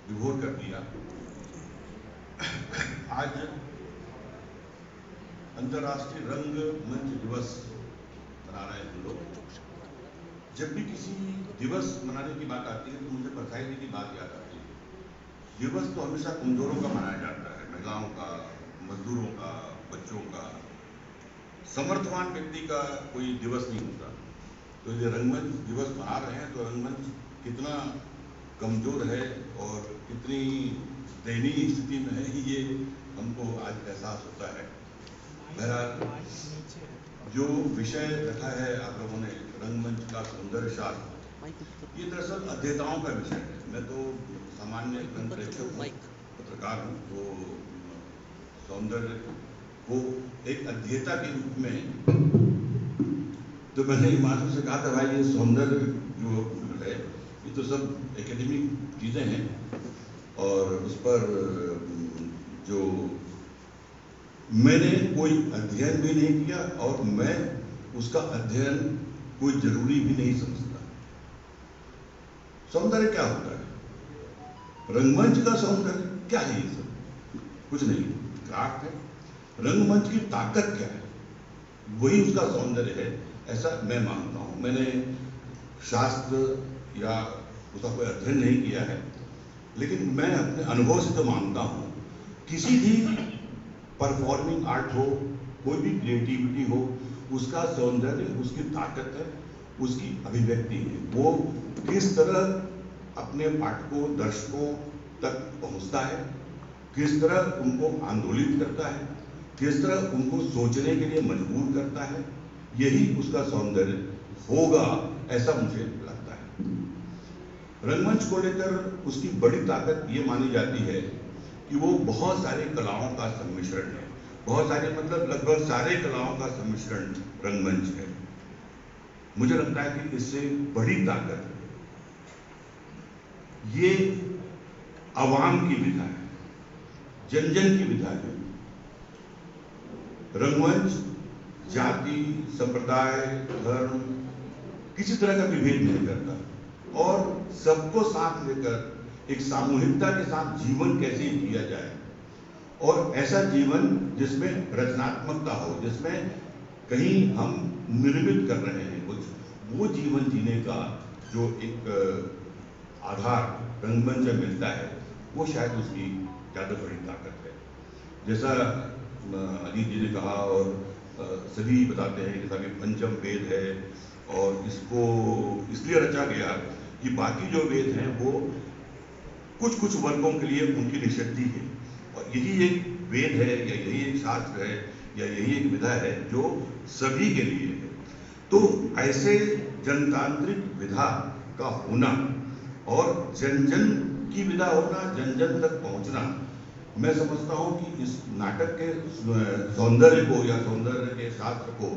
विभोर कर दिया। आज अंतर्राष्ट्रीय रंग मंच दिवस मना रहे हैं हम लोग। जब भी किसी दिवस मनाने की बात आती है तो मुझे परछाई जी की बात याद आती है। दिवस तो हमेशा कमजोरों का मनाया जाता है, महिलाओं का, मजदूरों का, बच्चों का। समर्थवान व्यक्ति का कोई दिवस नहीं होता। तो ये रंगमंच दिवस मना रहे हैं तो रंगमंच कितना कमजोर है और कितनी दयनीय स्थिति में है ये हमको आज एहसास होता है। बहरहाल जो विषय रखा है आप लोगों ने, रंगमंच का सौंदर्य शास्त्र, ये दरअसल अध्येताओं का विषय है। मैं तो सामान्य रंग प्रेक्षक पत्रकार हूँ, तो सौंदर्य को एक अध्येता के रूप में, तो मैंने हिमांशु से कहा था भाई ये सौंदर्य जो है ये तो सब एकेडमिक चीज़ें हैं और उस पर जो मैंने कोई अध्ययन भी नहीं किया और मैं उसका अध्ययन कोई जरूरी भी नहीं समझता। सौंदर्य क्या होता है? रंगमंच का सौंदर्य क्या है? ये सब कुछ नहीं, क्राफ्ट है। रंगमंच की ताकत क्या है, वही उसका सौंदर्य है, ऐसा मैं मानता हूँ। मैंने शास्त्र या उसका कोई अध्ययन नहीं किया है, लेकिन मैं अपने अनुभव से तो मानता हूँ, किसी भी परफॉर्मिंग आर्ट हो, कोई भी क्रिएटिविटी हो, उसका सौंदर्य उसकी ताकत है, उसकी अभिव्यक्ति है। वो किस तरह अपने पाठकों, दर्शकों तक पहुँचता है, किस तरह उनको आंदोलित करता है, किस तरह उनको सोचने के लिए मजबूर करता है, यही उसका सौंदर्य होगा, ऐसा मुझे लगता है। रंगमंच को लेकर उसकी बड़ी ताकत ये मानी जाती है कि वो बहुत सारे कलाओं का सम्मिश्रण है। बहुत सारे मतलब लगभग सारे कलाओं का सम्मिश्रण रंगमंच है। मुझे लगता है कि इससे बड़ी ताकत ये आवाम की विधा है, जन जन की विधा है। रंगमंच जाति, संप्रदाय, धर्म, किसी तरह का विभेद नहीं करता और सबको साथ लेकर एक सामूहिकता के साथ जीवन कैसे जिया जाए, और ऐसा जीवन जिसमें रचनात्मकता हो, जिसमें कहीं हम निर्मित कर रहे हैं कुछ, वो जीवन जीने का जो एक आधार रंगमंच में मिलता है, वो शायद उसकी ज़्यादा बड़ी ताकत है। जैसा अजीत जी ने कहा और सभी बताते हैं कि सभी पंचम वेद है और इसको इसलिए रचा गया कि बाकी जो वेद हैं वो कुछ कुछ वर्गों के लिए उनकी निषिद्धि है, और यही एक वेद है या यही एक शास्त्र है या यही एक विधा है जो सभी के लिए है। तो ऐसे जनतांत्रिक विधा का होना और जन जन की विधा होना, जन जन तक पहुंचना, मैं समझता हूं कि इस नाटक के सौंदर्य को या सौंदर्य के शास्त्र को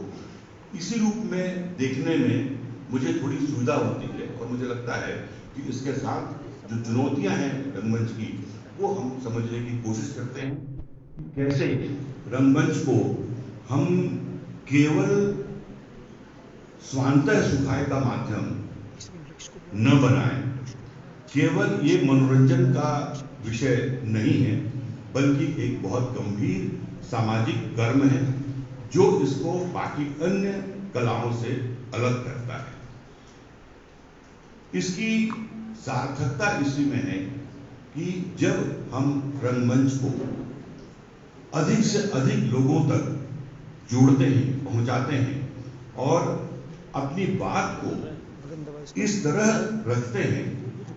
इसी रूप में देखने में मुझे थोड़ी सुविधा होती है, और मुझे लगता है कि इसके साथ जो चुनौतियां हैं रंगमंच की, वो हम समझने की कोशिश करते हैं। कैसे रंगमंच को हम केवल स्वांतः सुखाय का माध्यम न बनाएं, केवल ये मनोरंजन का विषय नहीं है, बल्कि एक बहुत गंभीर सामाजिक कर्म है जो इसको बाकी अन्य कलाओं से अलग करता है। इसकी सार्थकता इसी में है कि जब हम रंगमंच को अधिक से अधिक लोगों तक जोड़ते हैं, पहुंचाते हैं और अपनी बात को इस तरह रखते हैं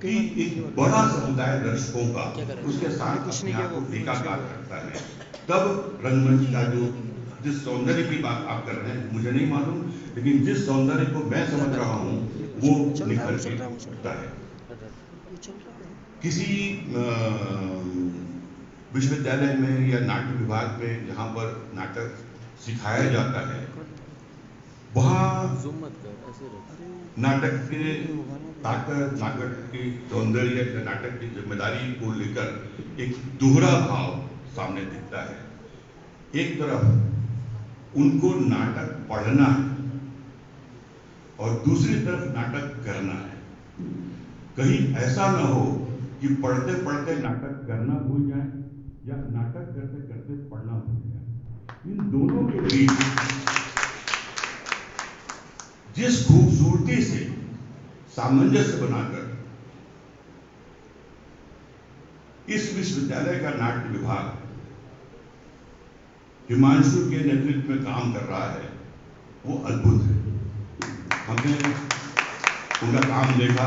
कि एक बड़ा समुदाय दर्शकों का उसके साथ अपने आप को एकाकार करता है, तब रंगमंच का जो जिस सौंदर्य की बात आप कर रहे हैं मुझे नहीं मालूम, लेकिन जिस सौंदर्य को मैं समझ रहा हूं वो निखर के उठता है। किसी विश्वविद्यालय में या नाट्य विभाग में जहां पर नाटक सिखाया जाता है, वहां नाटक के ताकत, नाटक के सौंदर्य, नाटक की जिम्मेदारी को लेकर एक दोहरा भाव सामने दिखता है। एक तरफ उनको नाटक पढ़ना है और दूसरी तरफ नाटक करना है। कहीं ऐसा न हो कि पढ़ते पढ़ते नाटक करना भूल जाए या नाटक करते करते पढ़ना भूल जाए। इन दोनों के बीच जिस खूबसूरती से सामंजस्य बनाकर इस विश्वविद्यालय का नाट्य विभाग हिमांशु के नेतृत्व में काम कर रहा है, वो अद्भुत है। हमने उनका काम देखा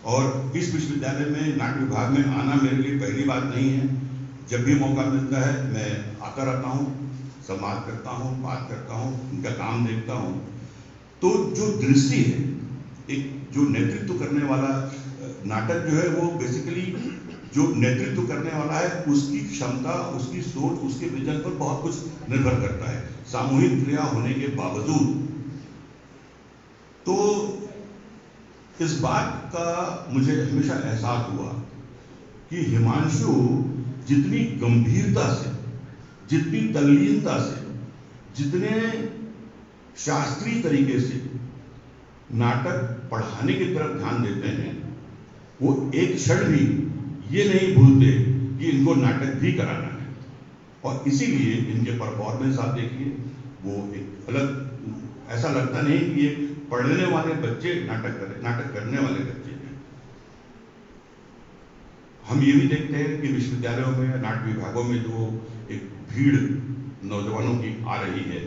और इस विश्वविद्यालय में नाट्य विभाग में आना मेरे लिए पहली बात नहीं है। जब भी मौका मिलता है मैं आता रहता हूँ, संवाद करता हूँ, बात करता हूँ, उनका काम देखता हूँ। तो जो दृष्टि है, एक जो नेतृत्व करने वाला नाटक जो है वो बेसिकली जो नेतृत्व करने वाला है उसकी क्षमता, उसकी सोच, उसके विजन पर बहुत कुछ निर्भर करता है, सामूहिक क्रिया होने के बावजूद। तो इस बात का मुझे हमेशा एहसास हुआ कि हिमांशु जितनी गंभीरता से, जितनी तल्लीनता से, जितने शास्त्रीय तरीके से नाटक पढ़ाने की तरफ ध्यान देते हैं, वो एक क्षण भी ये नहीं भूलते कि इनको नाटक भी कराना है, और इसीलिए इनके परफॉर्मेंस आप देखिए, वो एक अलग, ऐसा लगता नहीं कि ये पढ़ने वाले बच्चे नाटक करने वाले बच्चे हैं। हम ये भी देखते हैं कि विश्वविद्यालयों में, नाट्य विभागों में जो एक भीड़ नौजवानों की आ रही है,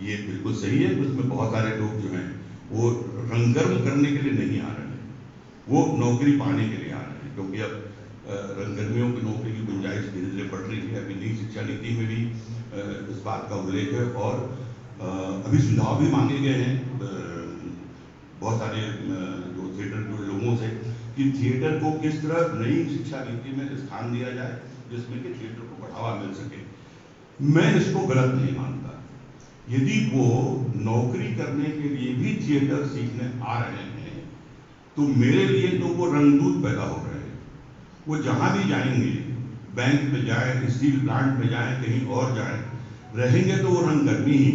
ये बिल्कुल सही है। उसमें बहुत सारे लोग जो हैं वो रंगकर्म करने के लिए नहीं आ रहे हैं, वो नौकरी पाने के लिए आ रहे हैं, क्योंकि अब रंगकर्मियों की नौकरी की गुंजाइश धीरे धीरे बढ़ रही है। अभी नई शिक्षा नीति में भी इस बात का उल्लेख है, और अभी सुझाव भी मांगे गए हैं बहुत सारे जो थिएटर के लोगों से, कि थिएटर को किस तरह नई शिक्षा नीति में स्थान दिया जाए जिसमें कि थिएटर को बढ़ावा मिल सके। मैं इसको गलत नहीं मानता। यदि वो नौकरी करने के लिए भी थिएटर सीखने आ रहे हैं, तो मेरे लिए तो वो रंगदूत पैदा हो रहे हैं। वो जहां भी जाएंगे, बैंक में जाए, स्टील प्लांट में जाए, कहीं और जाए, रहेंगे तो वो रंगकर्मी ही,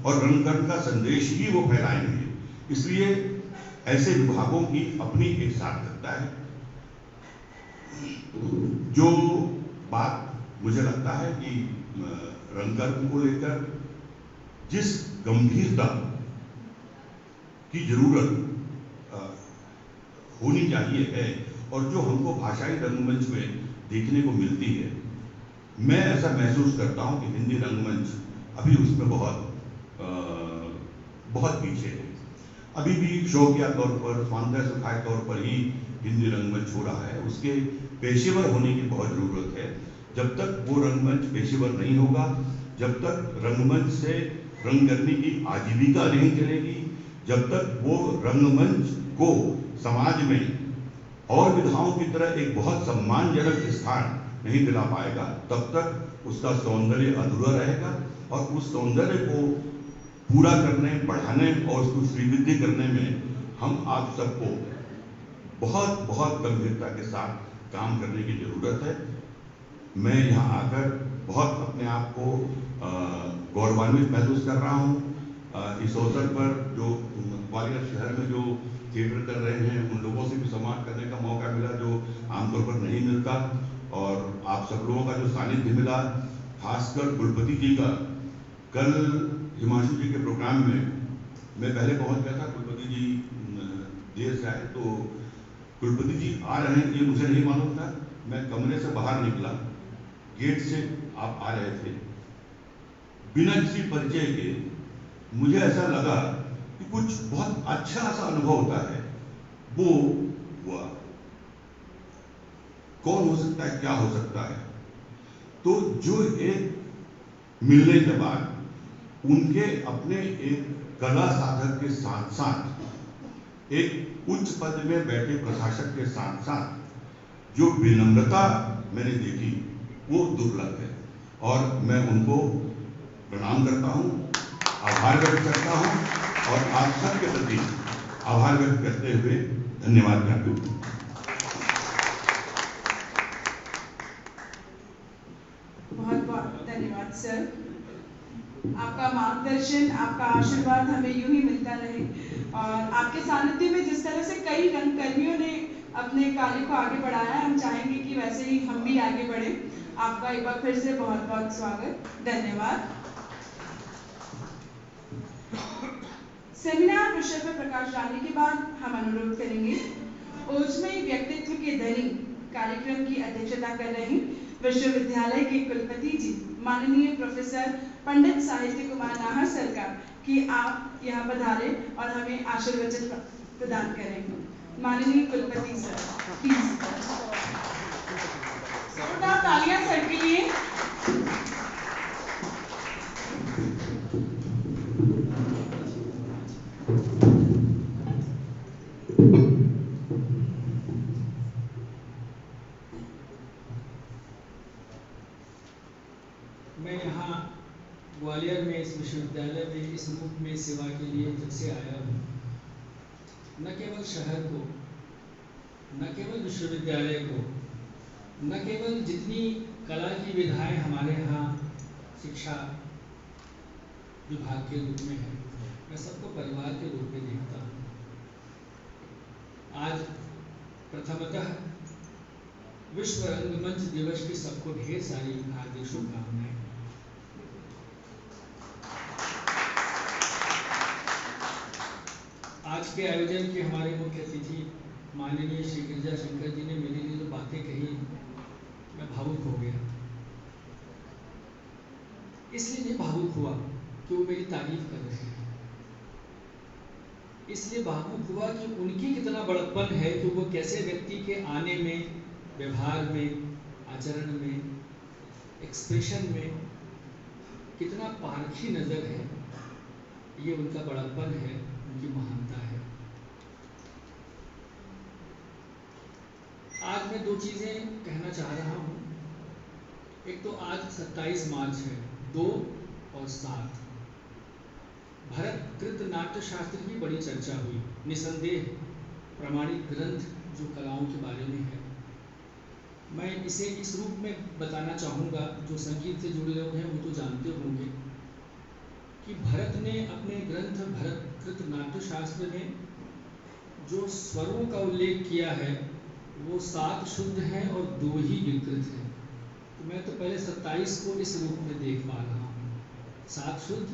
और रंगकर्म का संदेश ही वो फैलाएंगे। इसलिए ऐसे विभागों की अपनी एक सार्थकता है। जो बात मुझे लगता है कि रंगकर्म को लेकर जिस गंभीरता की जरूरत होनी चाहिए है, और जो हमको भाषाई रंगमंच में देखने को मिलती है, मैं ऐसा महसूस करता हूं कि हिंदी रंगमंच अभी उसमें बहुत पीछे है। अभी भी शौकिया तौर पर, स्वांतः सुखाय तौर पर ही हिंदी रंगमंच हो रहा है। उसके पेशेवर होने की बहुत जरूरत है। जब तक वो रंगमंच पेशेवर नहीं होगा, जब तक रंगमंच से रंगकर्मी की आजीविका नहीं चलेगी, जब तक वो रंगमंच को समाज में और विधाओं की तरह एक बहुत सम्मानजनक स्थान नहीं दिला पाएगा, तब तक उसका सौंदर्य अधूरा रहेगा। और उस सौंदर्य को पूरा करने, बढ़ाने और उसको श्रीवृद्धि करने में हम आप सबको बहुत बहुत गंभीरता के साथ काम करने की जरूरत है। मैं यहाँ आकर बहुत अपने आप को गौरवान्वित महसूस कर रहा हूँ। इस अवसर पर जो ग्वालियर शहर में जो थिएटर कर रहे हैं, उन लोगों से भी संवाद करने का मौका मिला जो आमतौर पर नहीं मिलता, और आप सब लोगों का जो सानिध्य मिला, खासकर कुलपति जी का। कल हिमांशु जी के प्रोग्राम में मैं पहले पहुंच गया था, कुलपति जी देर से आए, तो कुलपति जी आ रहे हैं ये मुझे नहीं मालूम था। मैं कमरे से बाहर निकला, गेट से आप आ रहे थे, बिना किसी परिचय के मुझे ऐसा लगा कि कुछ बहुत अच्छा सा अनुभव होता है, वो हुआ। कौन हो सकता है, क्या हो सकता है? तो जो एक मिलने के बाद उनके अपने एक कला साधक के साथ साथ एक उच्च पद में बैठे प्रशासक के साथ साथ जो विनम्रता मैंने देखी, वो दुर्लभ है। और मैं उनको प्रणाम करता हूँ, आभार व्यक्त करता हूँ, और आप सबके प्रति आभार व्यक्त करते हुए धन्यवाद ज्ञापित करता हूँ। बहुत बहुत धन्यवाद सर। आपका मार्गदर्शन, आपका आशीर्वाद हमें यूं ही मिलता रहे, और आपके सानिध्य में जिस तरह से कई रंगकर्मियों ने अपने कार्य को आगे बढ़ाया, हम चाहेंगे कि वैसे ही हम भी आगे बढ़ें। आपका एक बार फिर से बहुत बहुत स्वागत, धन्यवाद। सेमिनार विषय पर प्रकाश डालने के बाद हम अनुरोध करेंगे ओजमई व्यक्तित्व के धनी कार्यक्रम की अध्यक्षता कर रही विश्वविद्यालय के कुलपति जी माननीय प्रोफेसर पंडित साहित्य कुमार नाहर सर का कि आप यहाँ पधारे और हमें आशीर्वचन प्रदान करेंगे। माननीय कुलपति सर, प्लीज जोरदार तालियां सर के लिए। मैं यहाँ ग्वालियर में इस विश्वविद्यालय में इस रूप में सेवा के लिए जब से आया हूँ, न केवल शहर को, न केवल विश्वविद्यालय को, न केवल जितनी कला की विधाएं हमारे यहाँ शिक्षा विभाग के रूप में है, मैं सबको परिवार के रूप में देखता हूँ। आज प्रथमतः विश्व रंगमंच दिवस की सबको ढेर सारी हार्दिक शुभकामनाएं। आज के आयोजन के हमारे मुख्य अतिथि माननीय श्री गिरिजा शंकर जी ने मेरे लिए जो बातें कही, मैं भावुक हो गया। इसलिए नहीं भावुक हुआ कि वो मेरी तारीफ कर रहे हैं, इसलिए भावुक हुआ कि उनकी कितना बड़प्पन है कि वो कैसे व्यक्ति के आने में, व्यवहार में, आचरण में, एक्सप्रेशन में कितना पारखी नजर है। ये उनका बड़प्पन है, उनकी महानता है। आज मैं दो चीजें कहना चाह रहा हूं। एक तो आज 27 मार्च है, 2 और 7 भरतकृत नाट्य शास्त्र की बड़ी चर्चा हुई। निसंदेह प्रमाणिक ग्रंथ जो कलाओं के बारे में है, मैं इसे इस रूप में बताना चाहूँगा। जो संगीत से जुड़े लोग हैं वो तो जानते होंगे कि भरत ने अपने ग्रंथ भरतकृत नाट्य शास्त्र में जो स्वरों का उल्लेख किया है वो 7 शुद्ध हैं और 2 ही विकृत हैं। तो मैं तो पहले 27 को इस रूप में देख पा रहा हूँ, 7 शुद्ध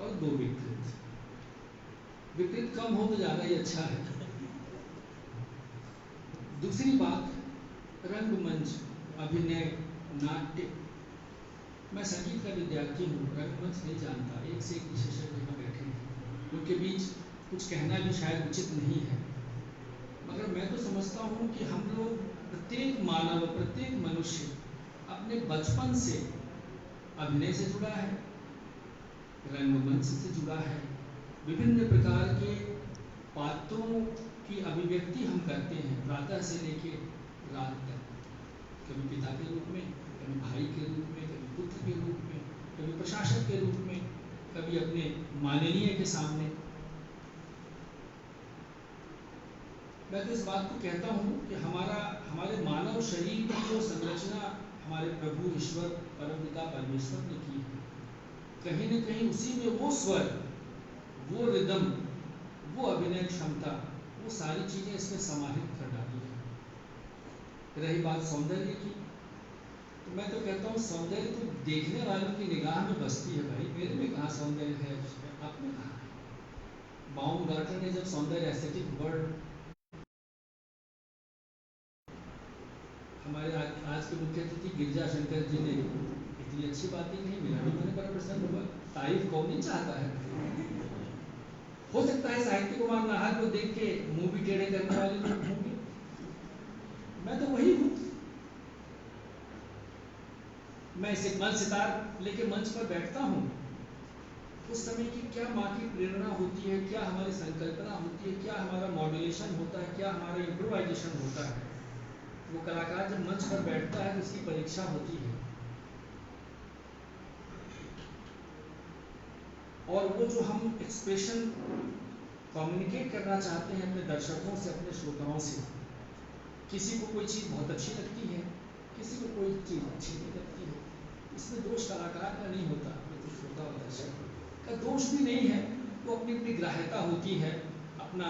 और 2 विकृत। विकृत कम हो तो ज़्यादा ही अच्छा है। दूसरी बात, रंगमंच, अभिनय, नाट्य। मैं संगीत का विद्यार्थी हूँ, रंगमंच नहीं जानता। एक से एक विशेषज्ञ यहाँ बैठे हैं, उनके बीच कुछ कहना भी शायद उचित नहीं है, मगर मैं तो समझता हूँ कि हम लोग, प्रत्येक मानव, प्रत्येक मनुष्य अपने बचपन से अभिनय से जुड़ा है, रंगमंच से जुड़ा है। विभिन्न प्रकार के पात्रों की अभिव्यक्ति हम करते हैं, प्रातः से लेके रात तक। कभी पिता के रूप में, कभी भाई के रूप में, कभी पुत्र के रूप में, कभी प्रशासक के रूप में, कभी अपने माननीय के सामने। मैं तो इस बात को कहता हूँ कि हमारे मानव शरीर की जो संरचना हमारे प्रभु ईश्वर परमपिता परमेश्वर ने की है, कहीं न कहीं उसी में वो स्वर, वो रिदम, वो अभिनय क्षमता, वो सारी चीजें इसमें समाहित कर डाली है। रही बात सौंदर्य की, तो मैं तो कहता हूँ सौंदर्य तो देखने वालों की निगाह में बसती है। भाई मेरे में कहाँ सौंदर्य है, आप में कहाँ है? बाउमगार्टन ने जब सौंदर्य एस्थेटिक वर्ड, हमारे आज के मुख्य अतिथि गिरिजा शंकर जी ने इतनी अच्छी बातें कही, मेरा भी मन बड़ा प्रसन्न हुआ। तारीफ कौन नहीं चाहता है? हो सकता है साहित्य कुमार नाहर को देख के मुंह भी टेढ़े करने वाले लोग होंगे, मैं तो वही हूँ। मैं इसे मंच सितार लेके मंच पर बैठता हूँ, उस समय की क्या माँ की प्रेरणा होती है, क्या हमारी संकल्पना होती है, क्या हमारा मॉड्यूलेशन होता है, क्या हमारा इम्प्रोवाइजेशन होता है। वो कलाकार जब मंच पर बैठता है तो उसकी परीक्षा होती है, और वो जो हम एक्सप्रेशन कम्युनिकेट करना चाहते हैं अपने दर्शकों से, अपने श्रोताओं से, किसी को कोई चीज़ बहुत अच्छी लगती है, किसी को कोई चीज़ अच्छी नहीं लगती है। इसमें दोष कलाकार का नहीं होता, तो श्रोता और दर्शक का दोष भी नहीं है। वो अपनी अपनी ग्राह्यता होती है, अपना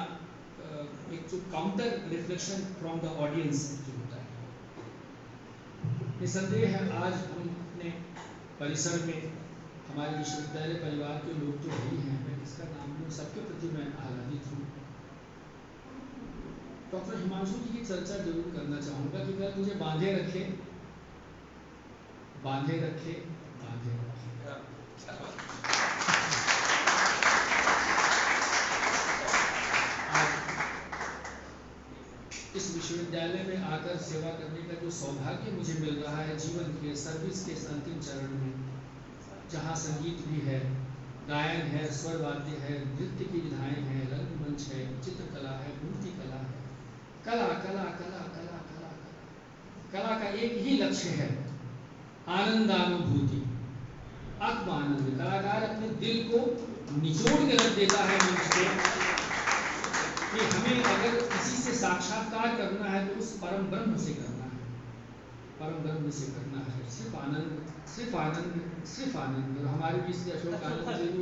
एक जो counter reflection from the audience जो होता है। निसंदेह है आज हम अपने परिसर में हमारे विश्वविद्यालय परिवार के लोग जो भी हैं, मैं किसका नाम लूँ, सबके प्रति मैं आह्लादित हूँ। डॉक्टर हिमांशु जी की चर्चा जरूर करना चाहूँगा कि अगर मुझे बांधे रखे, बांधे रखे, बांधे रखे। इस विश्वविद्यालय में आकर सेवा करने का जो सौभाग्य मुझे मिल रहा है जीवन के सर्विस के अंतिम चरण में, जहाँ संगीत भी है, गायन है, स्वर वाद्य है, नृत्य की विधाएं हैं, रंगमंच है, चित्रकला है, मूर्ति कला है, कला कला कला कला कला कला का एक ही लक्ष्य है, आनंदानुभूति, आत्मानंद। कलाकार अपने दिल को निचोड़ के रख देता है मंच पे कि हमें अगर किसी से साक्षात्कार करना है तो उस परम ब्रह्म से करना है, परम ब्रह्म से करना है। सिर्फ आनंद, सिर्फ आनंद, सिर्फ आनंद। और हमारे बीच से अशोक आनंद जी भी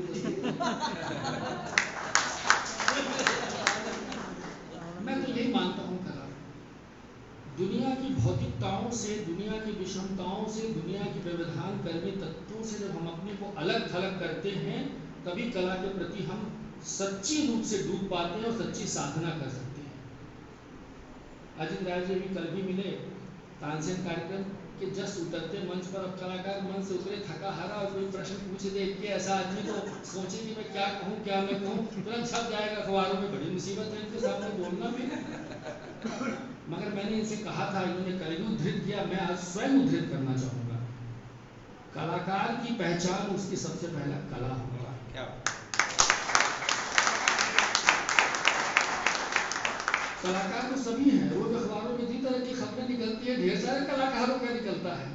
मैं तो यही मानता हूँ, कला दुनिया की भौतिकताओं से, दुनिया की विषमताओं से, दुनिया की व्यवधान कर्मी तत्वों से जब हम अपने को अलग थलग करते हैं, तभी कला के प्रति हम सच्ची रूप से डूब पाते हैं और सच्ची साधना कर सकते हैं। अजित राय जी भी कल भी मिले तानसेन कार्यक्रम के जस्ट उतरते मंच पर, अब कलाकार मंच से उतरे थका हारा और कोई प्रश्न पूछ दे कि ऐसा आदमी तो सोचे कि मैं क्या कहूँ क्या मैं कहूँ, तुरंत छप जाएगा अखबारों में। बड़ी मुसीबत है इनके सामने बोलना भी। मगर मैंने इनसे कहा था, इन्होंने कल भी उद्धृत किया, मैं आज स्वयं उद्धृत करना चाहूँगा। कलाकार की पहचान उसकी सबसे पहला कला होगा। क्या कलाकार तो सभी हैं, रोज अखबारों में इतनी तरह की खबरें निकलती है, ढेर सारे कलाकारों का निकलता है,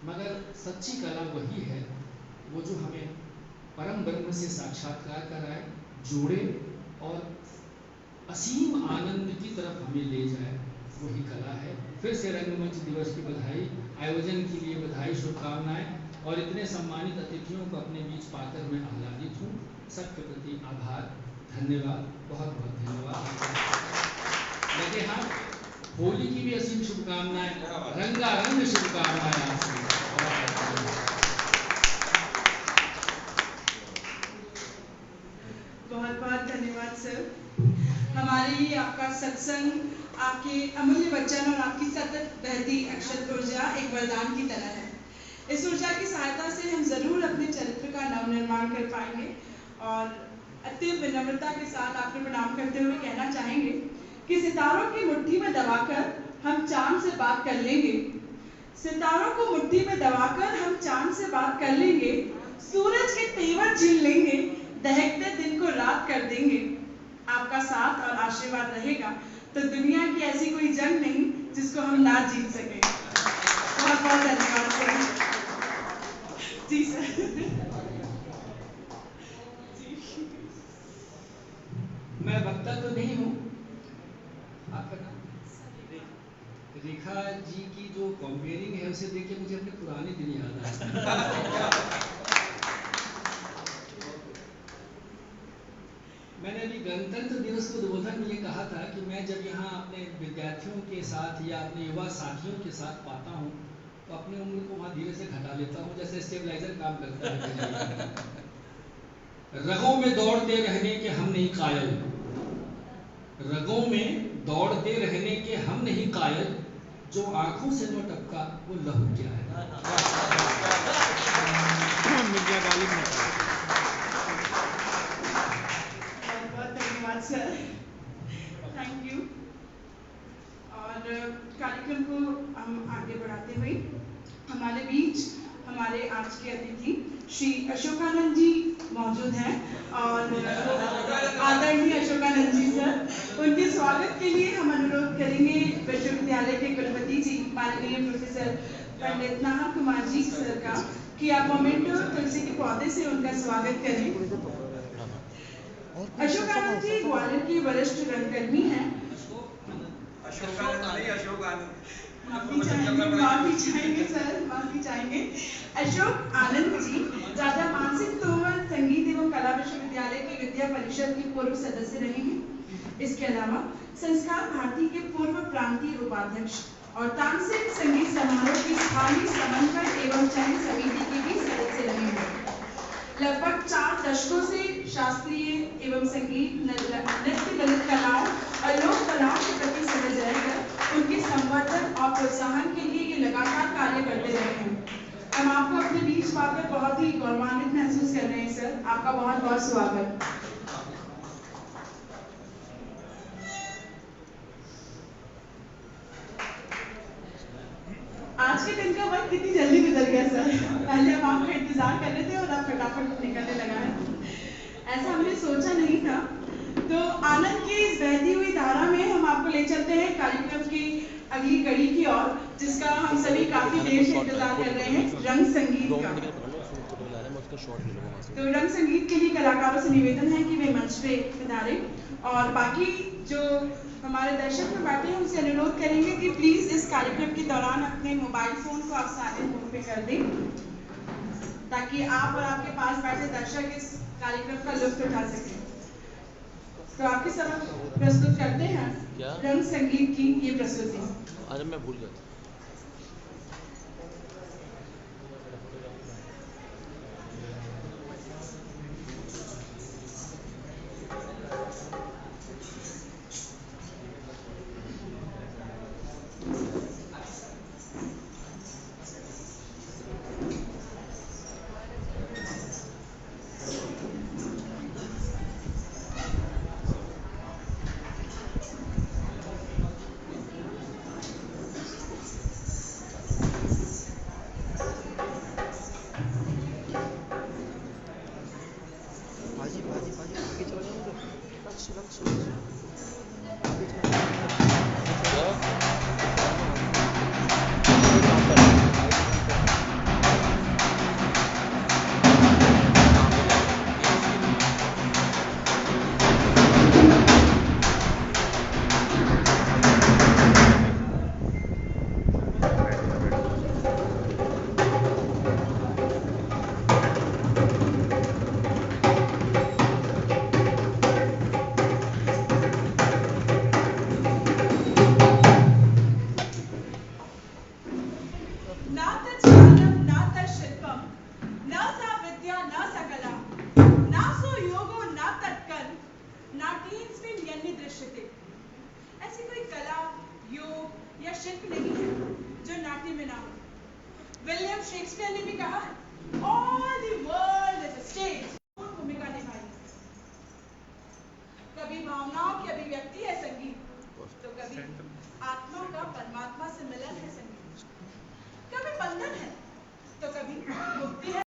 मगर सच्ची कला वही है वो जो हमें परम ब्रह्म से साक्षात्कार कराए, जोड़े और असीम आनंद की तरफ हमें ले जाए, वही कला है। फिर से रंगमंच दिवस की बधाई, आयोजन के लिए बधाई, शुभकामनाएं और इतने सम्मानित अतिथियों को अपने बीच पाकर मैं आह्लादित हूँ। सबके प्रति आभार, धन्यवाद, बहुत बहुत धन्यवाद। लगे हाथ, होली की भी असीम शुभकामनाएं, रंगारंग शुभकामनाएं आपसे। बहुत बहुत धन्यवाद सर। हमारे लिए आपका सत्संग, आपके अमूल्य वचन और आपकी सतत बहती अक्षत ऊर्जा एक वरदान की तरह है। इस ऊर्जा की सहायता से हम जरूर अपने चरित्र का नवनिर्माण कर पाएंगे। और अत्यंत विनम्रता के साथ आपको प्रणाम करते हुए कहना चाहेंगे कि सितारों की मुट्ठी में दबाकर हम चांद से बात कर लेंगे। सितारों को मुट्ठी में दबाकर हम चांद से बात कर लेंगे, सूरज के तेवर झील लेंगे, दहकते दिन को रात कर देंगे। आपका साथ और आशीर्वाद रहेगा तो दुनिया की ऐसी कोई जंग नहीं जिसको हम ना जीत सके। बहुत बहुत धन्यवाद सर। जी सर। मैं वक्ता तो नहीं हूँ, आपका नाम रेखा जी की जो कंपेयरिंग है उसे देख के मुझे अपने पुराने दिन याद आए। मैंने अभी गणतंत्र दिवस को उद्बोधन में ये कहा था कि मैं जब यहाँ अपने विद्यार्थियों के साथ या अपने युवा साथियों के साथ पाता हूँ तो अपनी उम्र को वहाँ धीरे से घटा लेता हूँ, जैसे स्टेबलाइजर काम करता है। रगों में दौड़ते रहने के हम नहीं कायल, रगों में दौड़ते रहने के हम नहीं कायल, जो आंखों से न टपका वो लहू क्या है। बहुत धन्यवाद सर, थैंक यू। और कार्यक्रम को हम आगे बढ़ाते हुए हमारे बीच हमारे आज के अतिथि श्री अशोकानंद जी मौजूद हैं और आदरणीय अशोकानंद जी सर, उनके स्वागत के लिए हम अनुरोध करेंगे विश्वविद्यालय के कुलपति जी माननीय प्रोफेसर पंडित नाहर कुमार जी सर का कि आप मोमेंटो तुलसी के पौधे से उनका स्वागत करें। अशोकानंद जी ग्वालियर के वरिष्ठ रंगकर्मी हैं। माफी चाहेंगे सर, माफी चाहेंगे। अशोक आनंद जी राजा मानसिंह तोमर संगीत एवं कला विश्वविद्यालय की विद्या परिषद के पूर्व सदस्य रहे हैं। इसके अलावा संस्कार भारती के पूर्व प्रांतीय उपाध्यक्ष और तानसेन संगीत समारोह की स्थानीय समन्वय एवं चयन समिति के भी सदस्य रहे हैं। लगभग 4 दशकों से शास्त्रीय एवं संगीत, नृत्य, ललित कलाओं और लोक कलाओं के प्रति सहज रहकर उनके संवर्धन और प्रोत्साहन के लिए ये लगातार कार्य करते रहे हैं। हम आपको अपने बीच पाकर बहुत ही गौरवान्वित महसूस कर रहे हैं सर, आपका बहुत बहुत स्वागत। आज के दिन का वक्त कितनी जल्दी गुजर गया सर, पहले हम आपका इंतजार कर रहे थे और अब फटाफट निकलने लगा है। ऐसा हमने सोचा नहीं था। तो आनंद की इस बहती हुई धारा में हम आपको ले चलते हैं कार्यक्रम की अगली कड़ी की ओर, जिसका हम सभी काफी देर से इंतजार कर रहे हैं, रंग संगीत का। तो रंग संगीत के लिए कलाकारों से निवेदन है कि वे मंच पे पधारें और बाकी जो हमारे दर्शक में बैठे हैं उनसे अनुरोध करेंगे कि प्लीज इस कार्यक्रम के दौरान अपने मोबाइल फोन को आप साइलेंट मोड पे कर दें, ताकि आप और आपके पास बैठे दर्शक इस कार्यक्रम का लुत्फ उठा सकें। तो आपके समक्ष प्रस्तुत करते हैं रंग संगीत की ये प्रस्तुति। अरे मैं भूल गया। ऐसी कोई कला, योग या शिल्प नहीं है जो नाट्य में ना हो। विलियम शेक्सपियर ने भी कहा है, all the world is a stage. भूमिका निभाई। कभी भावनाओं की अभिव्यक्ति है संगीत, तो कभी आत्मा का परमात्मा से मिलन है संगीत। कभी बंधन है, तो कभी मुक्ति है।